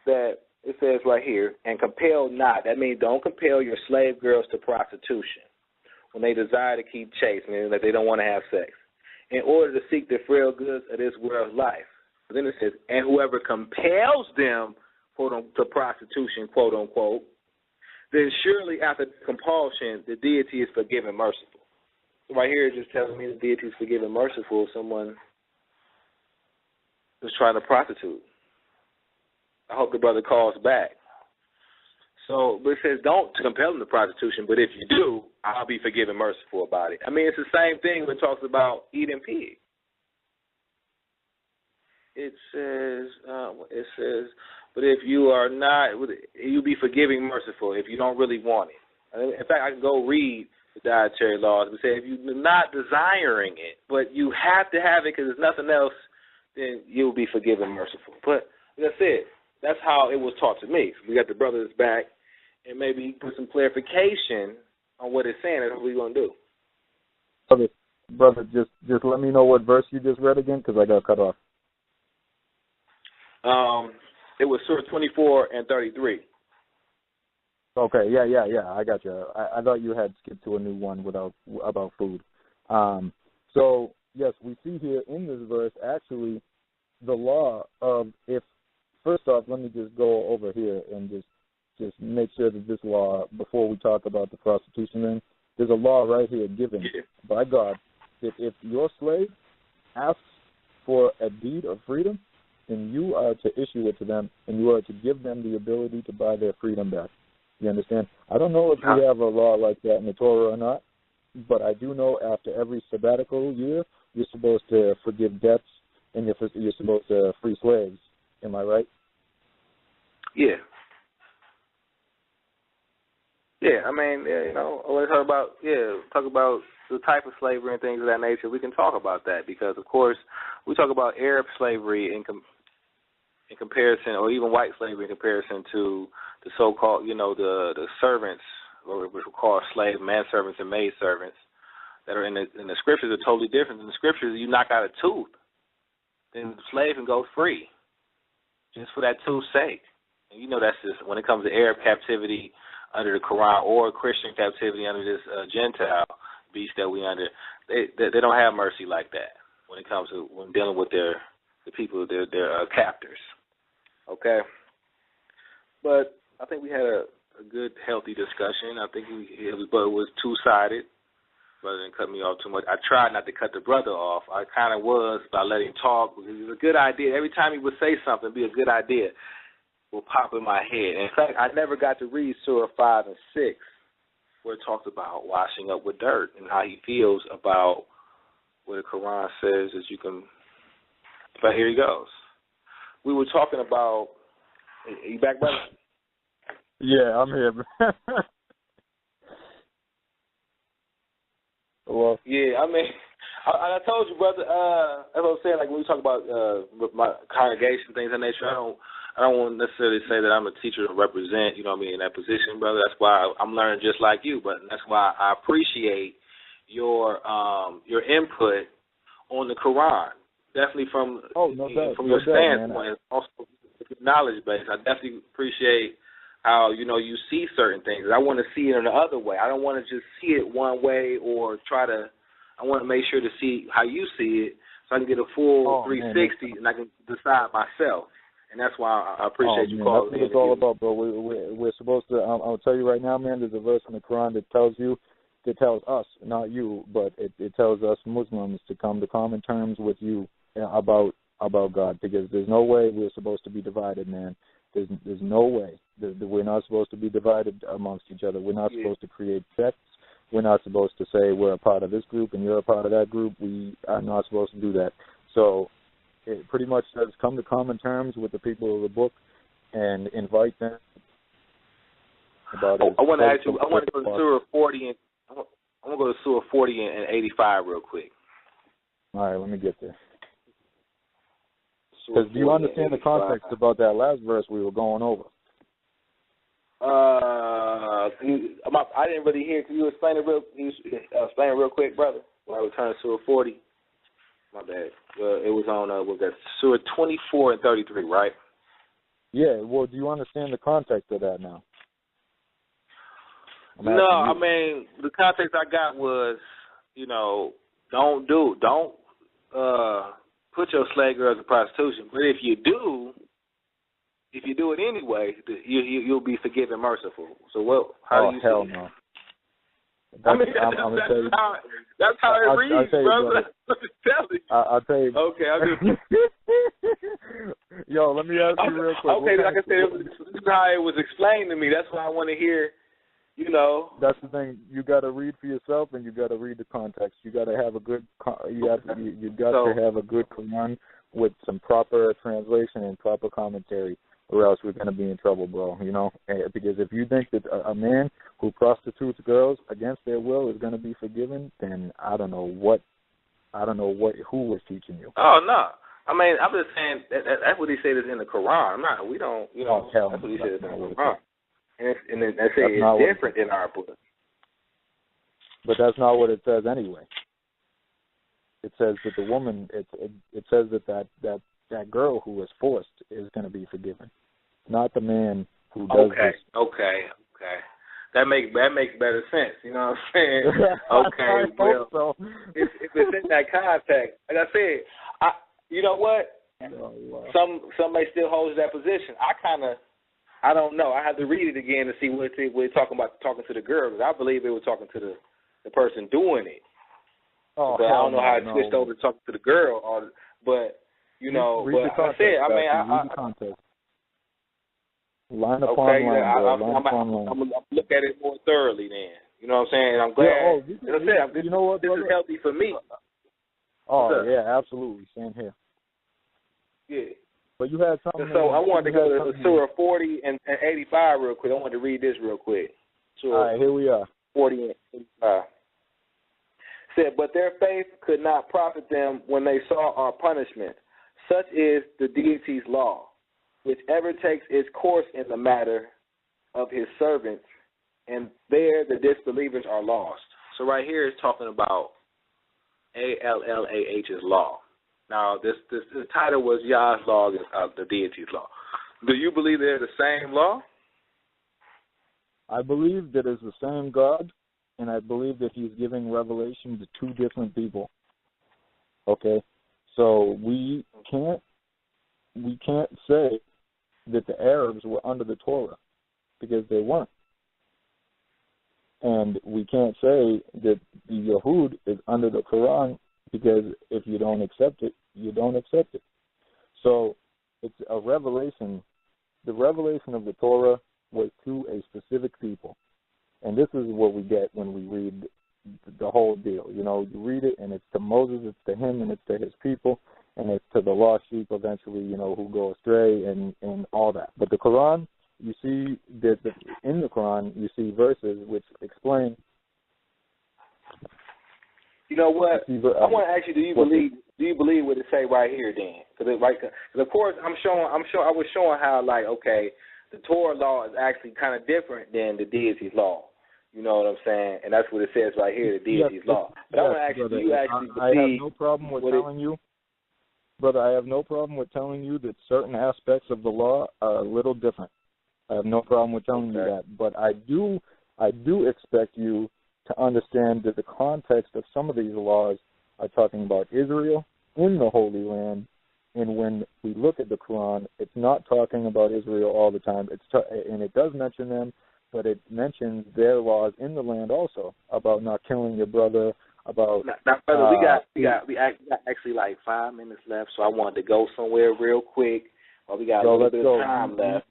that it says right here, and compel not. That means don't compel your slave girls to prostitution when they desire to keep chase, meaning that they don't want to have sex, in order to seek the frail goods of this world's life. But then it says, and whoever compels them, to prostitution, quote unquote, then surely after compulsion, the deity is forgiving and merciful. So right here, it just tells me the deity is forgiving and merciful if someone is trying to prostitute. I hope the brother calls back. So, but it says don't compel them to prostitution, but if you do, I'll be forgiving and merciful about it. I mean, it's the same thing when it talks about eating pig. It says, but if you are not, you'll be forgiving and merciful if you don't really want it. In fact, I can go read the dietary laws and say if you're not desiring it, but you have to have it because there's nothing else, then you'll be forgiven and merciful. But that's it. That's how it was taught to me. So we got the brothers back, and maybe put some clarification on what it's saying. That's what we're going to do. Brother, just let me know what verse you just read again, because I got cut off. It was Surah 24 and 33. Okay, yeah, I got you. I thought you had skipped to a new one about food. So, yes, we see here in this verse actually the law of if, first off, let me just go over here and just just make sure that this law, before we talk about the prostitution thing, there's a law right here given by God that if your slave asks for a deed of freedom, then you are to issue it to them, and you are to give them the ability to buy their freedom back. You understand? I don't know if we have a law like that in the Torah or not, but I do know after every sabbatical year, you're supposed to forgive debts, and you're supposed to free slaves. Am I right? Yeah. Yeah, I mean, you know, when we talk about the type of slavery and things of that nature, we can talk about that because, of course, we talk about Arab slavery in comparison, or even white slavery in comparison to the so-called, you know, the servants, or which we call slave manservants and maidservants, that are in the scriptures are totally different. In the scriptures, you knock out a tooth, then the slave can go free, just for that tooth's sake. And you know that's just when it comes to Arab captivity under the Quran or Christian captivity under this Gentile beast that we under. They don't have mercy like that when it comes to when dealing with the people, their captors. Okay, but I think we had a good, healthy discussion. I think it was two-sided. Brother didn't cut me off too much. I tried not to cut the brother off. I kind of was by letting him talk. It was a good idea. Every time he would say something, it'd be a good idea. Will pop in my head. In fact, I never got to read Surah 5 and 6, where it talks about washing up with dirt and how he feels about what the Quran says that you can. But here he goes. We were talking about. Are you back, brother? Yeah, I'm here. Well, yeah, I mean, I told you, brother. As I was saying, like when we talk about my congregation, things of that nature, I don't want to necessarily say that I'm a teacher to represent, you know what I mean, in that position, brother. That's why I'm learning just like you, but that's why I appreciate your input on the Quran. Definitely from your standpoint, also knowledge base. I definitely appreciate how, you know, you see certain things. I want to see it in the other way. I don't want to just see it one way or I want to make sure to see how you see it so I can get a full 360 and I can decide myself. And that's why I appreciate you calling me. That's what it's all about, bro. We're supposed to. I'll tell you right now, man. There's a verse in the Quran that tells us, not you, but it tells us Muslims to come to common terms with you about God, because there's no way we're supposed to be divided, man. There's no way. We're not supposed to be divided amongst each other. We're not supposed to create sects. We're not supposed to say we're a part of this group and you're a part of that group. We are not supposed to do that. So it pretty much says come to common terms with the people of the book and invite them. I want to ask you. I want to go to Surah 40 and I want to go to Surah 40 and 85 real quick. All right, let me get there. Because do you understand the context about that last verse we were going over? I didn't really hear. Can you explain it real quick, brother? When I return to Surah 40. My bad. It was on Surah 24 and 33, right? Yeah. Well, do you understand the context of that now? No, I mean the context I got was, you know, don't put your slave girls in prostitution. But if you do it anyway, you'll be forgiven, merciful. So what? How do you hell see it? No. That's how it reads, brother. I'll tell you. Okay, I'll just. Yo, let me ask you real quick. Okay, like I said, this is how it was explained to me. That's why I want to hear. You know. That's the thing. You got to read for yourself, and you got to read the context. You got to have a good. You got to have a good Quran with some proper translation and proper commentary, or else we're gonna be in trouble, bro. You know, because if you think that a man who prostitutes girls against their will is gonna be forgiven, then I don't know who was teaching you. Oh no. I mean, I'm just saying that's what he said is in the Quran. We don't, you know, that's what he said is in the Quran. And they say it's different in our book. But that's not what it says anyway. It says that the woman, it says that girl who was forced is going to be forgiven, not the man who does this. Okay. That makes better sense. You know what I'm saying? Okay. Well, so. if it's in that context, like I said, you know what? Oh, wow. Some may still hold that position. I kind of I don't know. I have to read it again to see what it's talking about, talking to the girl, because I believe it was talking to the person doing it. Oh, but I don't know how it switched over to talking to the girl, but read the context, read the context. Line upon line, I'm gonna look at it more thoroughly then. You know what I'm saying? I'm glad. You know what, this is healthy for me. Oh, yeah, absolutely. Same here. Yeah. But you had something. So I wanted to go to Surah 40 and 85 real quick. I wanted to read this real quick. All right, here we are. 40 and 85. Said, but their faith could not profit them when they saw our punishment. Such is the deity's law, whichever takes its course in the matter of his servants, and there the disbelievers are lost. So right here is talking about ALLAH's law. Now, the title was Yah's law, the deity's law. Do you believe they're the same law? I believe that it's the same God, and I believe that he's giving revelation to two different people. Okay? So we can't say that the Arabs were under the Torah, because they weren't. And we can't say that the Yahud is under the Quran, because if you don't accept it, you don't accept it. So it's a revelation. The revelation of the Torah was to a specific people. And this is what we get when we read the whole deal. You know, you read it, and it's to Moses, it's to him, and it's to his people, and it's to the lost sheep eventually, you know, who go astray and all that. But the Quran, you see that in the Quran, you see verses which explain. You know what? I want to ask you: Do you believe what it say right here, Dan? Because of course, I was showing how, like, okay, the Torah law is actually kind of different than the deity's law. You know what I'm saying? And that's what it says right here, the deity's law. But I want to ask you: Do you actually believe? I have no problem with telling you, brother. I have no problem with telling you that certain aspects of the law are a little different. I have no problem with telling you that, but I do expect you to understand that the context of some of these laws are talking about Israel in the Holy Land, and when we look at the Quran, it's not talking about Israel all the time. And it does mention them, but it mentions their laws in the land also, about not killing your brother, about... Now, brother, we got actually like 5 minutes left, so I wanted to go somewhere real quick. Well, we got a little bit of time left.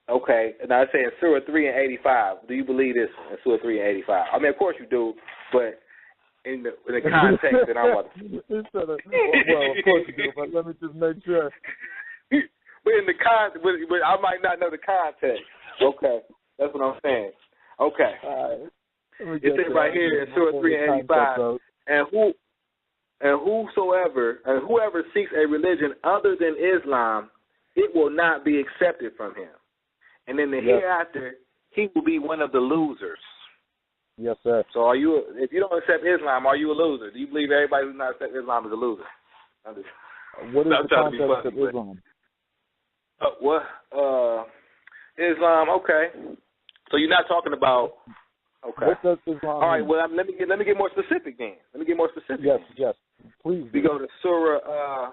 Okay, now I say in Surah 3 and 85. Do you believe this in Surah 3 and 85? I mean, of course you do, but in the context that I'm about to... Well, of course you do, but let me just make sure. But in the but I might not know the context. Okay, that's what I'm saying. Okay, all right. It says right here in Surah 3 and 85, whoever seeks a religion other than Islam, it will not be accepted from him. And in the hereafter, he will be one of the losers. Yes, sir. So if you don't accept Islam, are you a loser? Do you believe everybody who's not accept Islam is a loser? What is the context of Islam? Islam, okay. So you're not talking about... Okay. What does Islam All right, mean? well, let me get more specific then. Yes, please. We go to Surah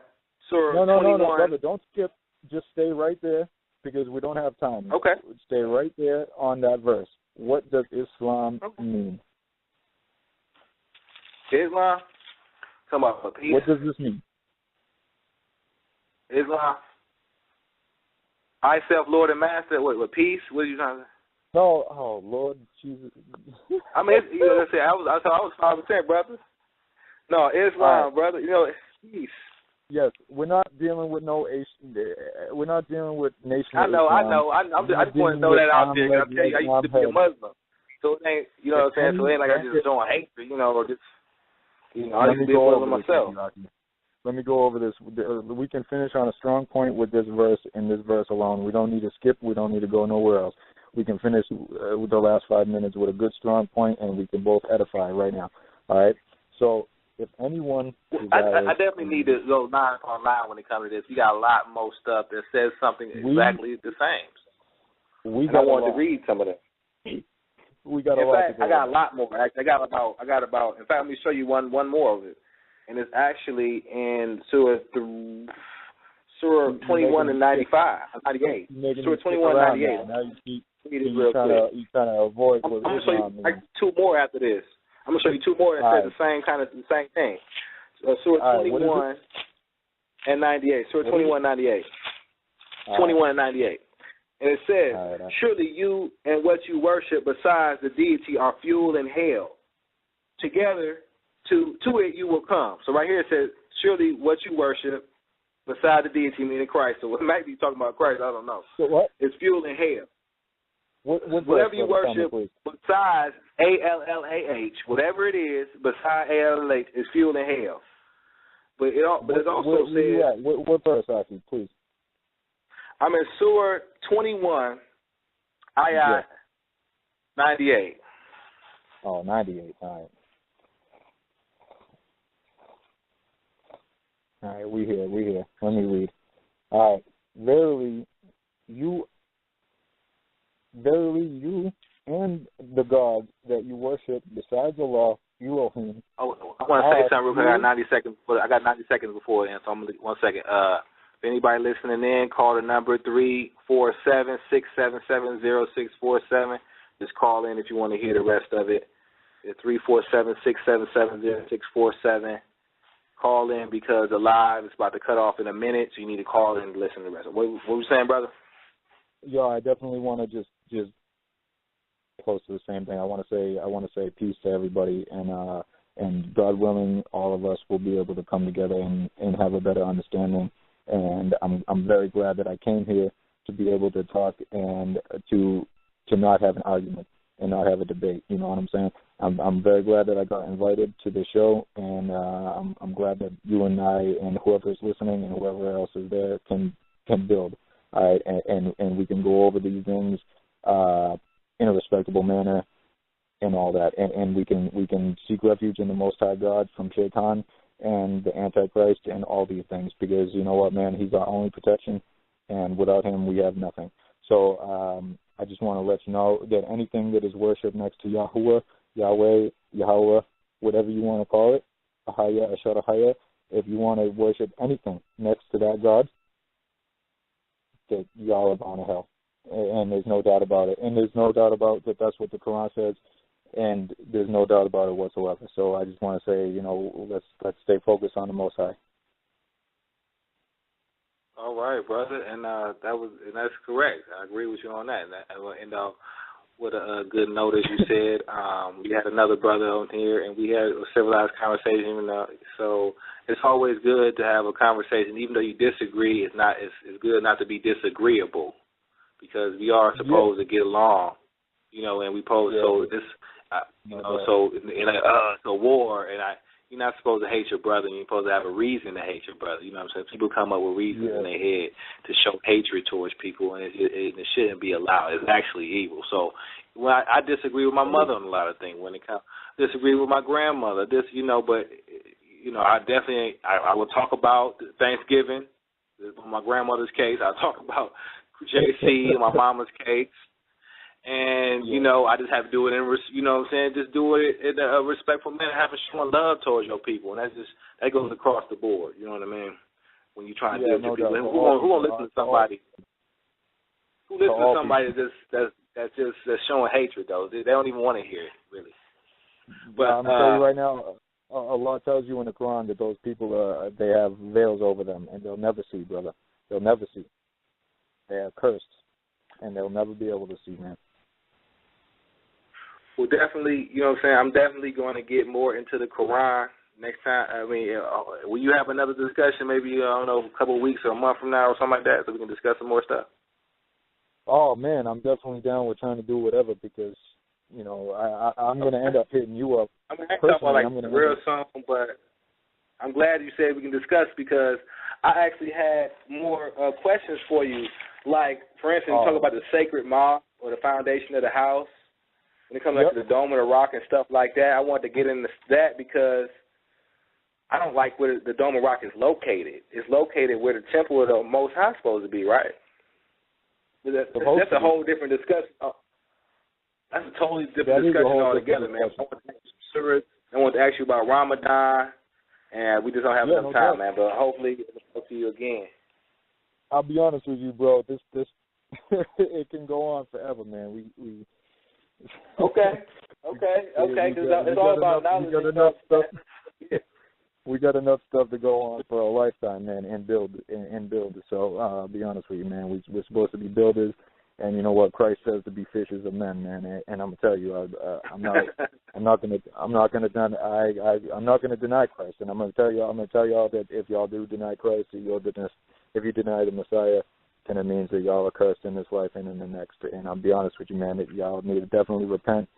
No, 21. brother, don't skip. Just stay right there, because we don't have time. Okay. Stay right there on that verse. What does Islam mean? Islam? Come on, peace. What does this mean? Islam? I, self, Lord and Master, what peace? What are you trying to say? No, oh, Lord Jesus. I mean, let's say I was 5%, brother. No, Islam, brother. It's peace. Yes, we're not dealing with we're not dealing with nation. I know. I just want to throw that out there. I'll tell you, I used to be a Muslim, so it ain't, you know what I'm saying. So it ain't like I just showing hatred, or just, I used to be a Muslim myself. Let me go over this. We can finish on a strong point with this verse and this verse alone. We don't need to skip. We don't need to go nowhere else. We can finish with the last 5 minutes with a good strong point, and we can both edify right now. All right. So if anyone, I definitely need to go line upon line when it comes to this. We got a lot more stuff that says something exactly the same. I wanted to read some of them. We got a lot. I got a lot more. I got about. In fact, let me show you one more of it, and it's actually in Surah Surah 21 and 95, 98. Surah 21 and 98. Now you trying to avoid what I'm going to show you like two more after this. I'm going to show you two more that says the same thing. Surah 21 and 98. Surah 21 and 98. 21 and 98. And it says, surely you and what you worship besides the deity are fuel and hell. Together to it you will come. So right here it says, surely what you worship besides the deity, meaning Christ. So it might be talking about Christ, I don't know. So what? It's fuel and hell. Whatever you worship besides ALLAH, whatever it is besides ALLAH is fuel and hell. But it also says... What verse, Aki, please? I'm in Surah 21, Ayat 98. Oh, 98, all right. All right, we here. Let me read. All right. Verily, you and the gods that you worship besides Allah, Elohim. Oh, I want to say something real quick. I got 90 seconds before then, so I'm going to 1 second. If anybody listening in, call the number 347-677-0647. Just call in if you want to hear the rest of it. It's 347-677-0647. Call in because the live is about to cut off in a minute, so you need to call in and listen to the rest. What were you saying, brother? Yeah, I definitely want to just close to the same thing. I want to say peace to everybody, and God willing, all of us will be able to come together and have a better understanding. And I'm very glad that I came here to be able to talk and to not have an argument and not have a debate. You know what I'm saying? I'm very glad that I got invited to the show, and I'm glad that you and I and whoever's listening and whoever else is there can build. All right, and we can go over these things in a respectable manner and all that, and we can seek refuge in the Most High God from Shaitan and the Antichrist and all these things, because you know what, man, he's our only protection, and without him we have nothing. So I just want to let you know that anything that is worshipped next to Yahuwah, Yahweh, Yahweh, whatever you want to call it, Ahaya, Ashadahaya, if you want to worship anything next to that God, that y'all are bound to hell. And there's no doubt about it. And there's no doubt about that that's what the Quran says, and there's no doubt about it whatsoever. So I just want to say, you know, let's stay focused on the Most High. All right, brother, and that's correct. I agree with you on that. And we'll end off with a good note, as you said. We had another brother on here, and we had a civilized conversation. So it's always good to have a conversation, even though you disagree. It's good not to be disagreeable, because we are supposed to get along, you know. And we pose so this, so in a war, and you're not supposed to hate your brother, and you're supposed to have a reason to hate your brother. You know what I'm saying? People come up with reasons in their head to show hatred towards people, and it shouldn't be allowed. It's actually evil. So when I disagree with my mother on a lot of things. When it comes, disagree with my grandmother. But I definitely I will talk about Thanksgiving. In my grandmother's case, I'll talk about JC, my mama's case. And, I just have to do it just do it in a respectful manner, having strong love towards your people. And that goes across the board, you know what I mean? When you try to deal with people. Who won't listen to somebody? Who listens to somebody that's showing hatred, though? They don't even want to hear it, really. But I'm going to tell you right now, Allah tells you in the Quran that those people, they have veils over them, and they'll never see, brother. They'll never see. They are cursed, and they'll never be able to see, man. Well, definitely, you know what I'm saying, I'm definitely going to get more into the Quran next time. I mean, will you have another discussion maybe, I don't know, a couple of weeks or a month from now or something like that, so we can discuss some more stuff? Oh, man, I'm definitely down with trying to do whatever, because, I'm going to end up hitting you up. I'm going to talk about real soon, but I'm glad you said we can discuss, because I actually had more questions for you. Like, for instance, talk about the sacred mosque or the foundation of the house. When it comes to the Dome of the Rock and stuff like that, I wanted to get into that because I don't like where the Dome of the Rock is located. It's located where the Temple of the Most High is supposed to be, right? That's a whole different discussion. That's a totally different discussion altogether, man. I want to ask you about Ramadan, and we just don't have enough time, man. But hopefully, I'll talk to you again. I'll be honest with you, bro. This it can go on forever, man. We Okay. Because it's all about knowledge. We got enough stuff to go on for a lifetime, man, and build. So I'll be honest with you, man. We're supposed to be builders, and you know what Christ says to be fishers of men, man. And I'm gonna tell you, I'm not gonna deny Christ, and I'm gonna tell y'all that if y'all do deny Christ, if you deny the Messiah, then it means that y'all are cursed in this life and in the next. And I'll be honest with you, man, that y'all need to definitely repent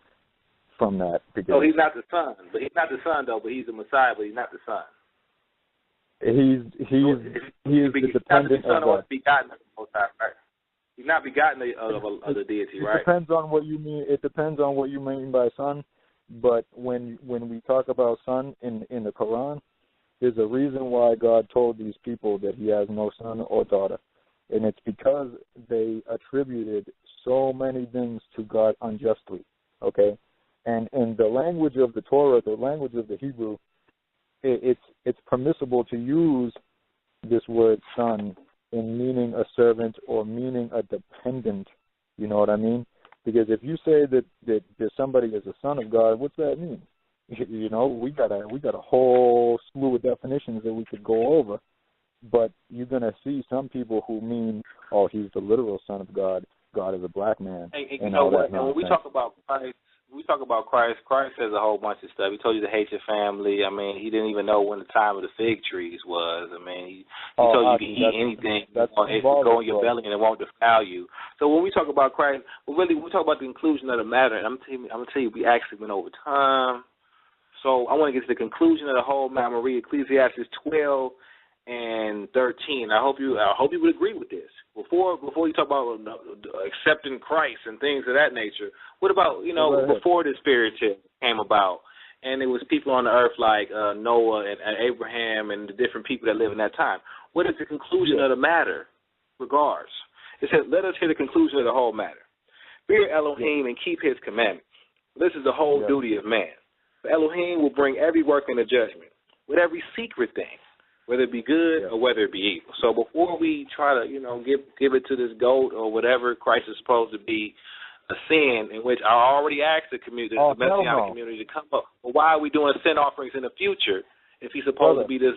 from that. So he's not the son, but he's not the son though. But he's the Messiah, but he's not the son. He is the dependent of God. Begotten of the Most High, right? He's not begotten of the deity, right? It depends on what you mean. It depends on what you mean by son. But when we talk about son in the Quran, there's a reason why God told these people that he has no son or daughter. And it's because they attributed so many things to God unjustly, okay? And in the language of the Torah, the language of the Hebrew, it's permissible to use this word son in meaning a servant or meaning a dependent, you know what I mean? Because if you say that somebody is a son of God, what's that mean? You know, we got a whole slew of definitions that we could go over. But you're going to see some people who mean, oh, he's the literal son of God. God is a black man. And you know what? And when we talk about Christ, Christ says a whole bunch of stuff. He told you to hate your family. I mean, he didn't even know when the time of the fig trees was. I mean, he told you to eat anything. It will go in your belly and it won't defile you. So when we talk about Christ, we talk about the conclusion of the matter. And I'm going to tell you, we actually went over time. So I want to get to the conclusion of the whole matter. I'm going to read Ecclesiastes 12 and 13. I hope you would agree with this. Before you talk about accepting Christ and things of that nature, what about before this fairy tale came about, and it was people on the earth like Noah and Abraham and the different people that live in that time? What is the conclusion of the matter? Regards, it says, "Let us hear the conclusion of the whole matter. Fear Elohim and keep His commandments. This is the whole duty of man. For Elohim will bring every work into judgment with every secret thing, whether it be good or whether it be evil." So before we try to, give it to this goat or whatever Christ is supposed to be, a sin in which I already asked the community, the Messianic community, to come up. But why are we doing sin offerings in the future if he's supposed to be this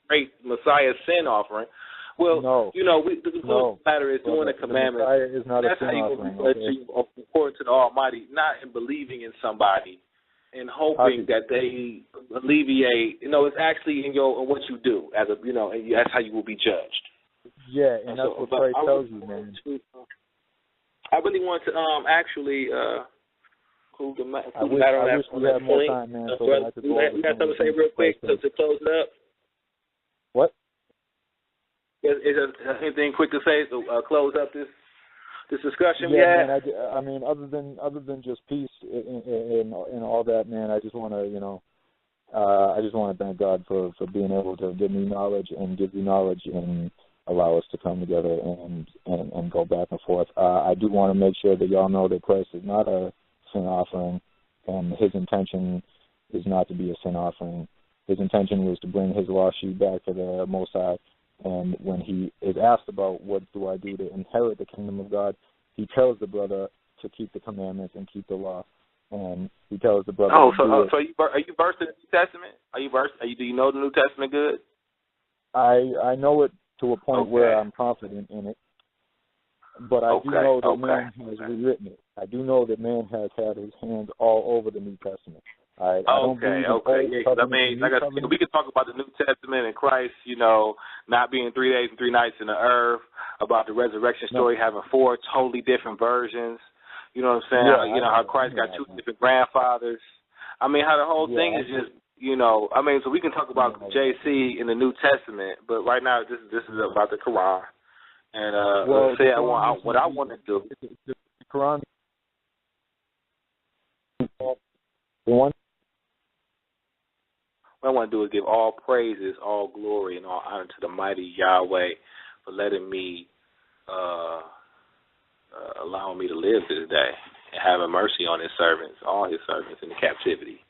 great Messiah sin offering? Well, the matter is doing the commandments. Is not that's a sin how you offering, will be according to the Almighty, not in believing in somebody and hoping that they alleviate. It's actually in what you do as a, and that's how you will be judged. Yeah, and that's what Christ tells you, man. I really want to actually conclude the matter. I wish we had more time, man. So we got something to say real quick to close it up. What? Is there anything quick to say to close up this discussion? Yeah, man, I mean, other than just peace and all that, man, I just want to, I just want to thank God for being able to give me knowledge and give you knowledge and allow us to come together and go back and forth. I do want to make sure that y'all know that Christ is not a sin offering, and his intention is not to be a sin offering. His intention was to bring his lost sheep back to the Most High. And when he is asked about what do I do to inherit the kingdom of God, he tells the brother to keep the commandments and keep the law. And he tells the brother. So are you versed in the New Testament? Do you know the New Testament good? I know it to a point where I'm confident in it. But I do know that man has rewritten it. I do know that man has had his hands all over the New Testament. I don't believe I mean, like I said, we can talk about the New Testament and Christ, not being 3 days and 3 nights in the earth, about the resurrection story having 4 totally different versions. You know what I'm saying? How Christ got 2 different grandfathers. I mean, how the whole thing is just, so we can talk about JC in the New Testament, but right now this is about the Quran. And what I want to do. The Quran. What I want to do is give all praises, all glory, and all honor to the mighty Yahweh for letting me, allowing me to live this day and having mercy on his servants, all his servants in the captivity.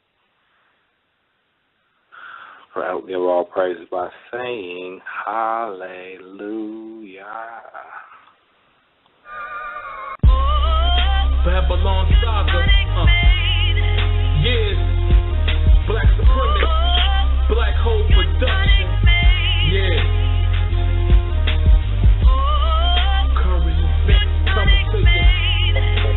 I will give all praises by saying hallelujah. Babylon Saga, years, Black Supremacist, Black Hole Production, yeah. Current events, conversation.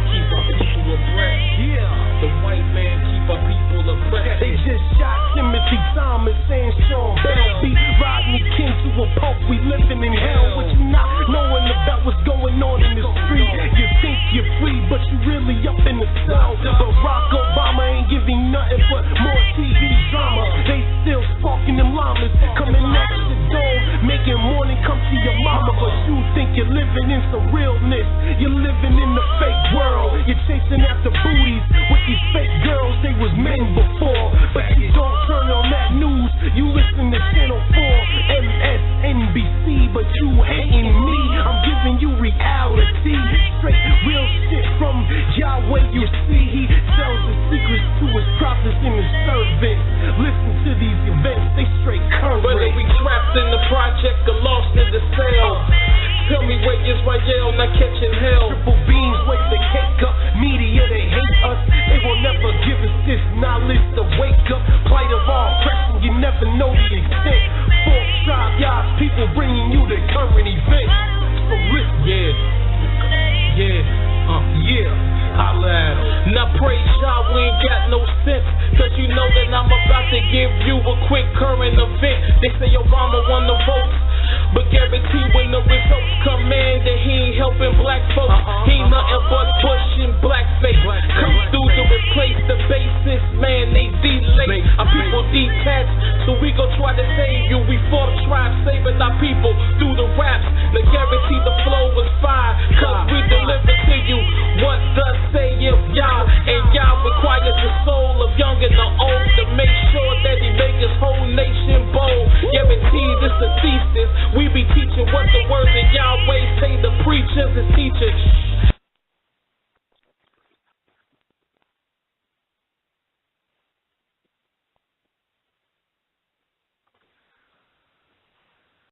Keep our people abreast, yeah. The white man keep our people abreast. They just shot Timothy Thomas and Sean Bell. Beat Rodney King to a pope. We living in hell, but you not knowing about what's going on in the street. You think you're free, but you really up in the cell. Barack Obama ain't giving nothing but more TV drama. They still sparking them llamas, coming at your door, making morning come to your mama. But you think you're living in some realness. You're living in the fake world. You're chasing after booties with these fake girls. They was men before, but you don't turn on that news. You listen to Channel 4, MSNBC, but you hating me. I'm giving you reality, straight real shit from Yahweh. You see, he sells the secrets to his prophets and his servants. Listen to these events, they straight current. Whether we trapped in the project or lost in the cell, tell me where Israel not catching hell. Triple beams wake the cake up. Media, they hate us. They will never give us this knowledge to wake up. Plight of all oppression, you never know the extent. Fourth tribe, y'all people bringing you the current event. So listen, holla at 'em. Now praise y'all, we ain't got no sense, cause you know that I'm about to give you a quick current event. They say Obama won the votes, but guarantee when the results come in that he ain't helping black folks. He ain't nothing but Bush and blackface. Come through to replace the basis, man, they delay. Our people detached, so we gon' try to save you. We fought, try saving our people through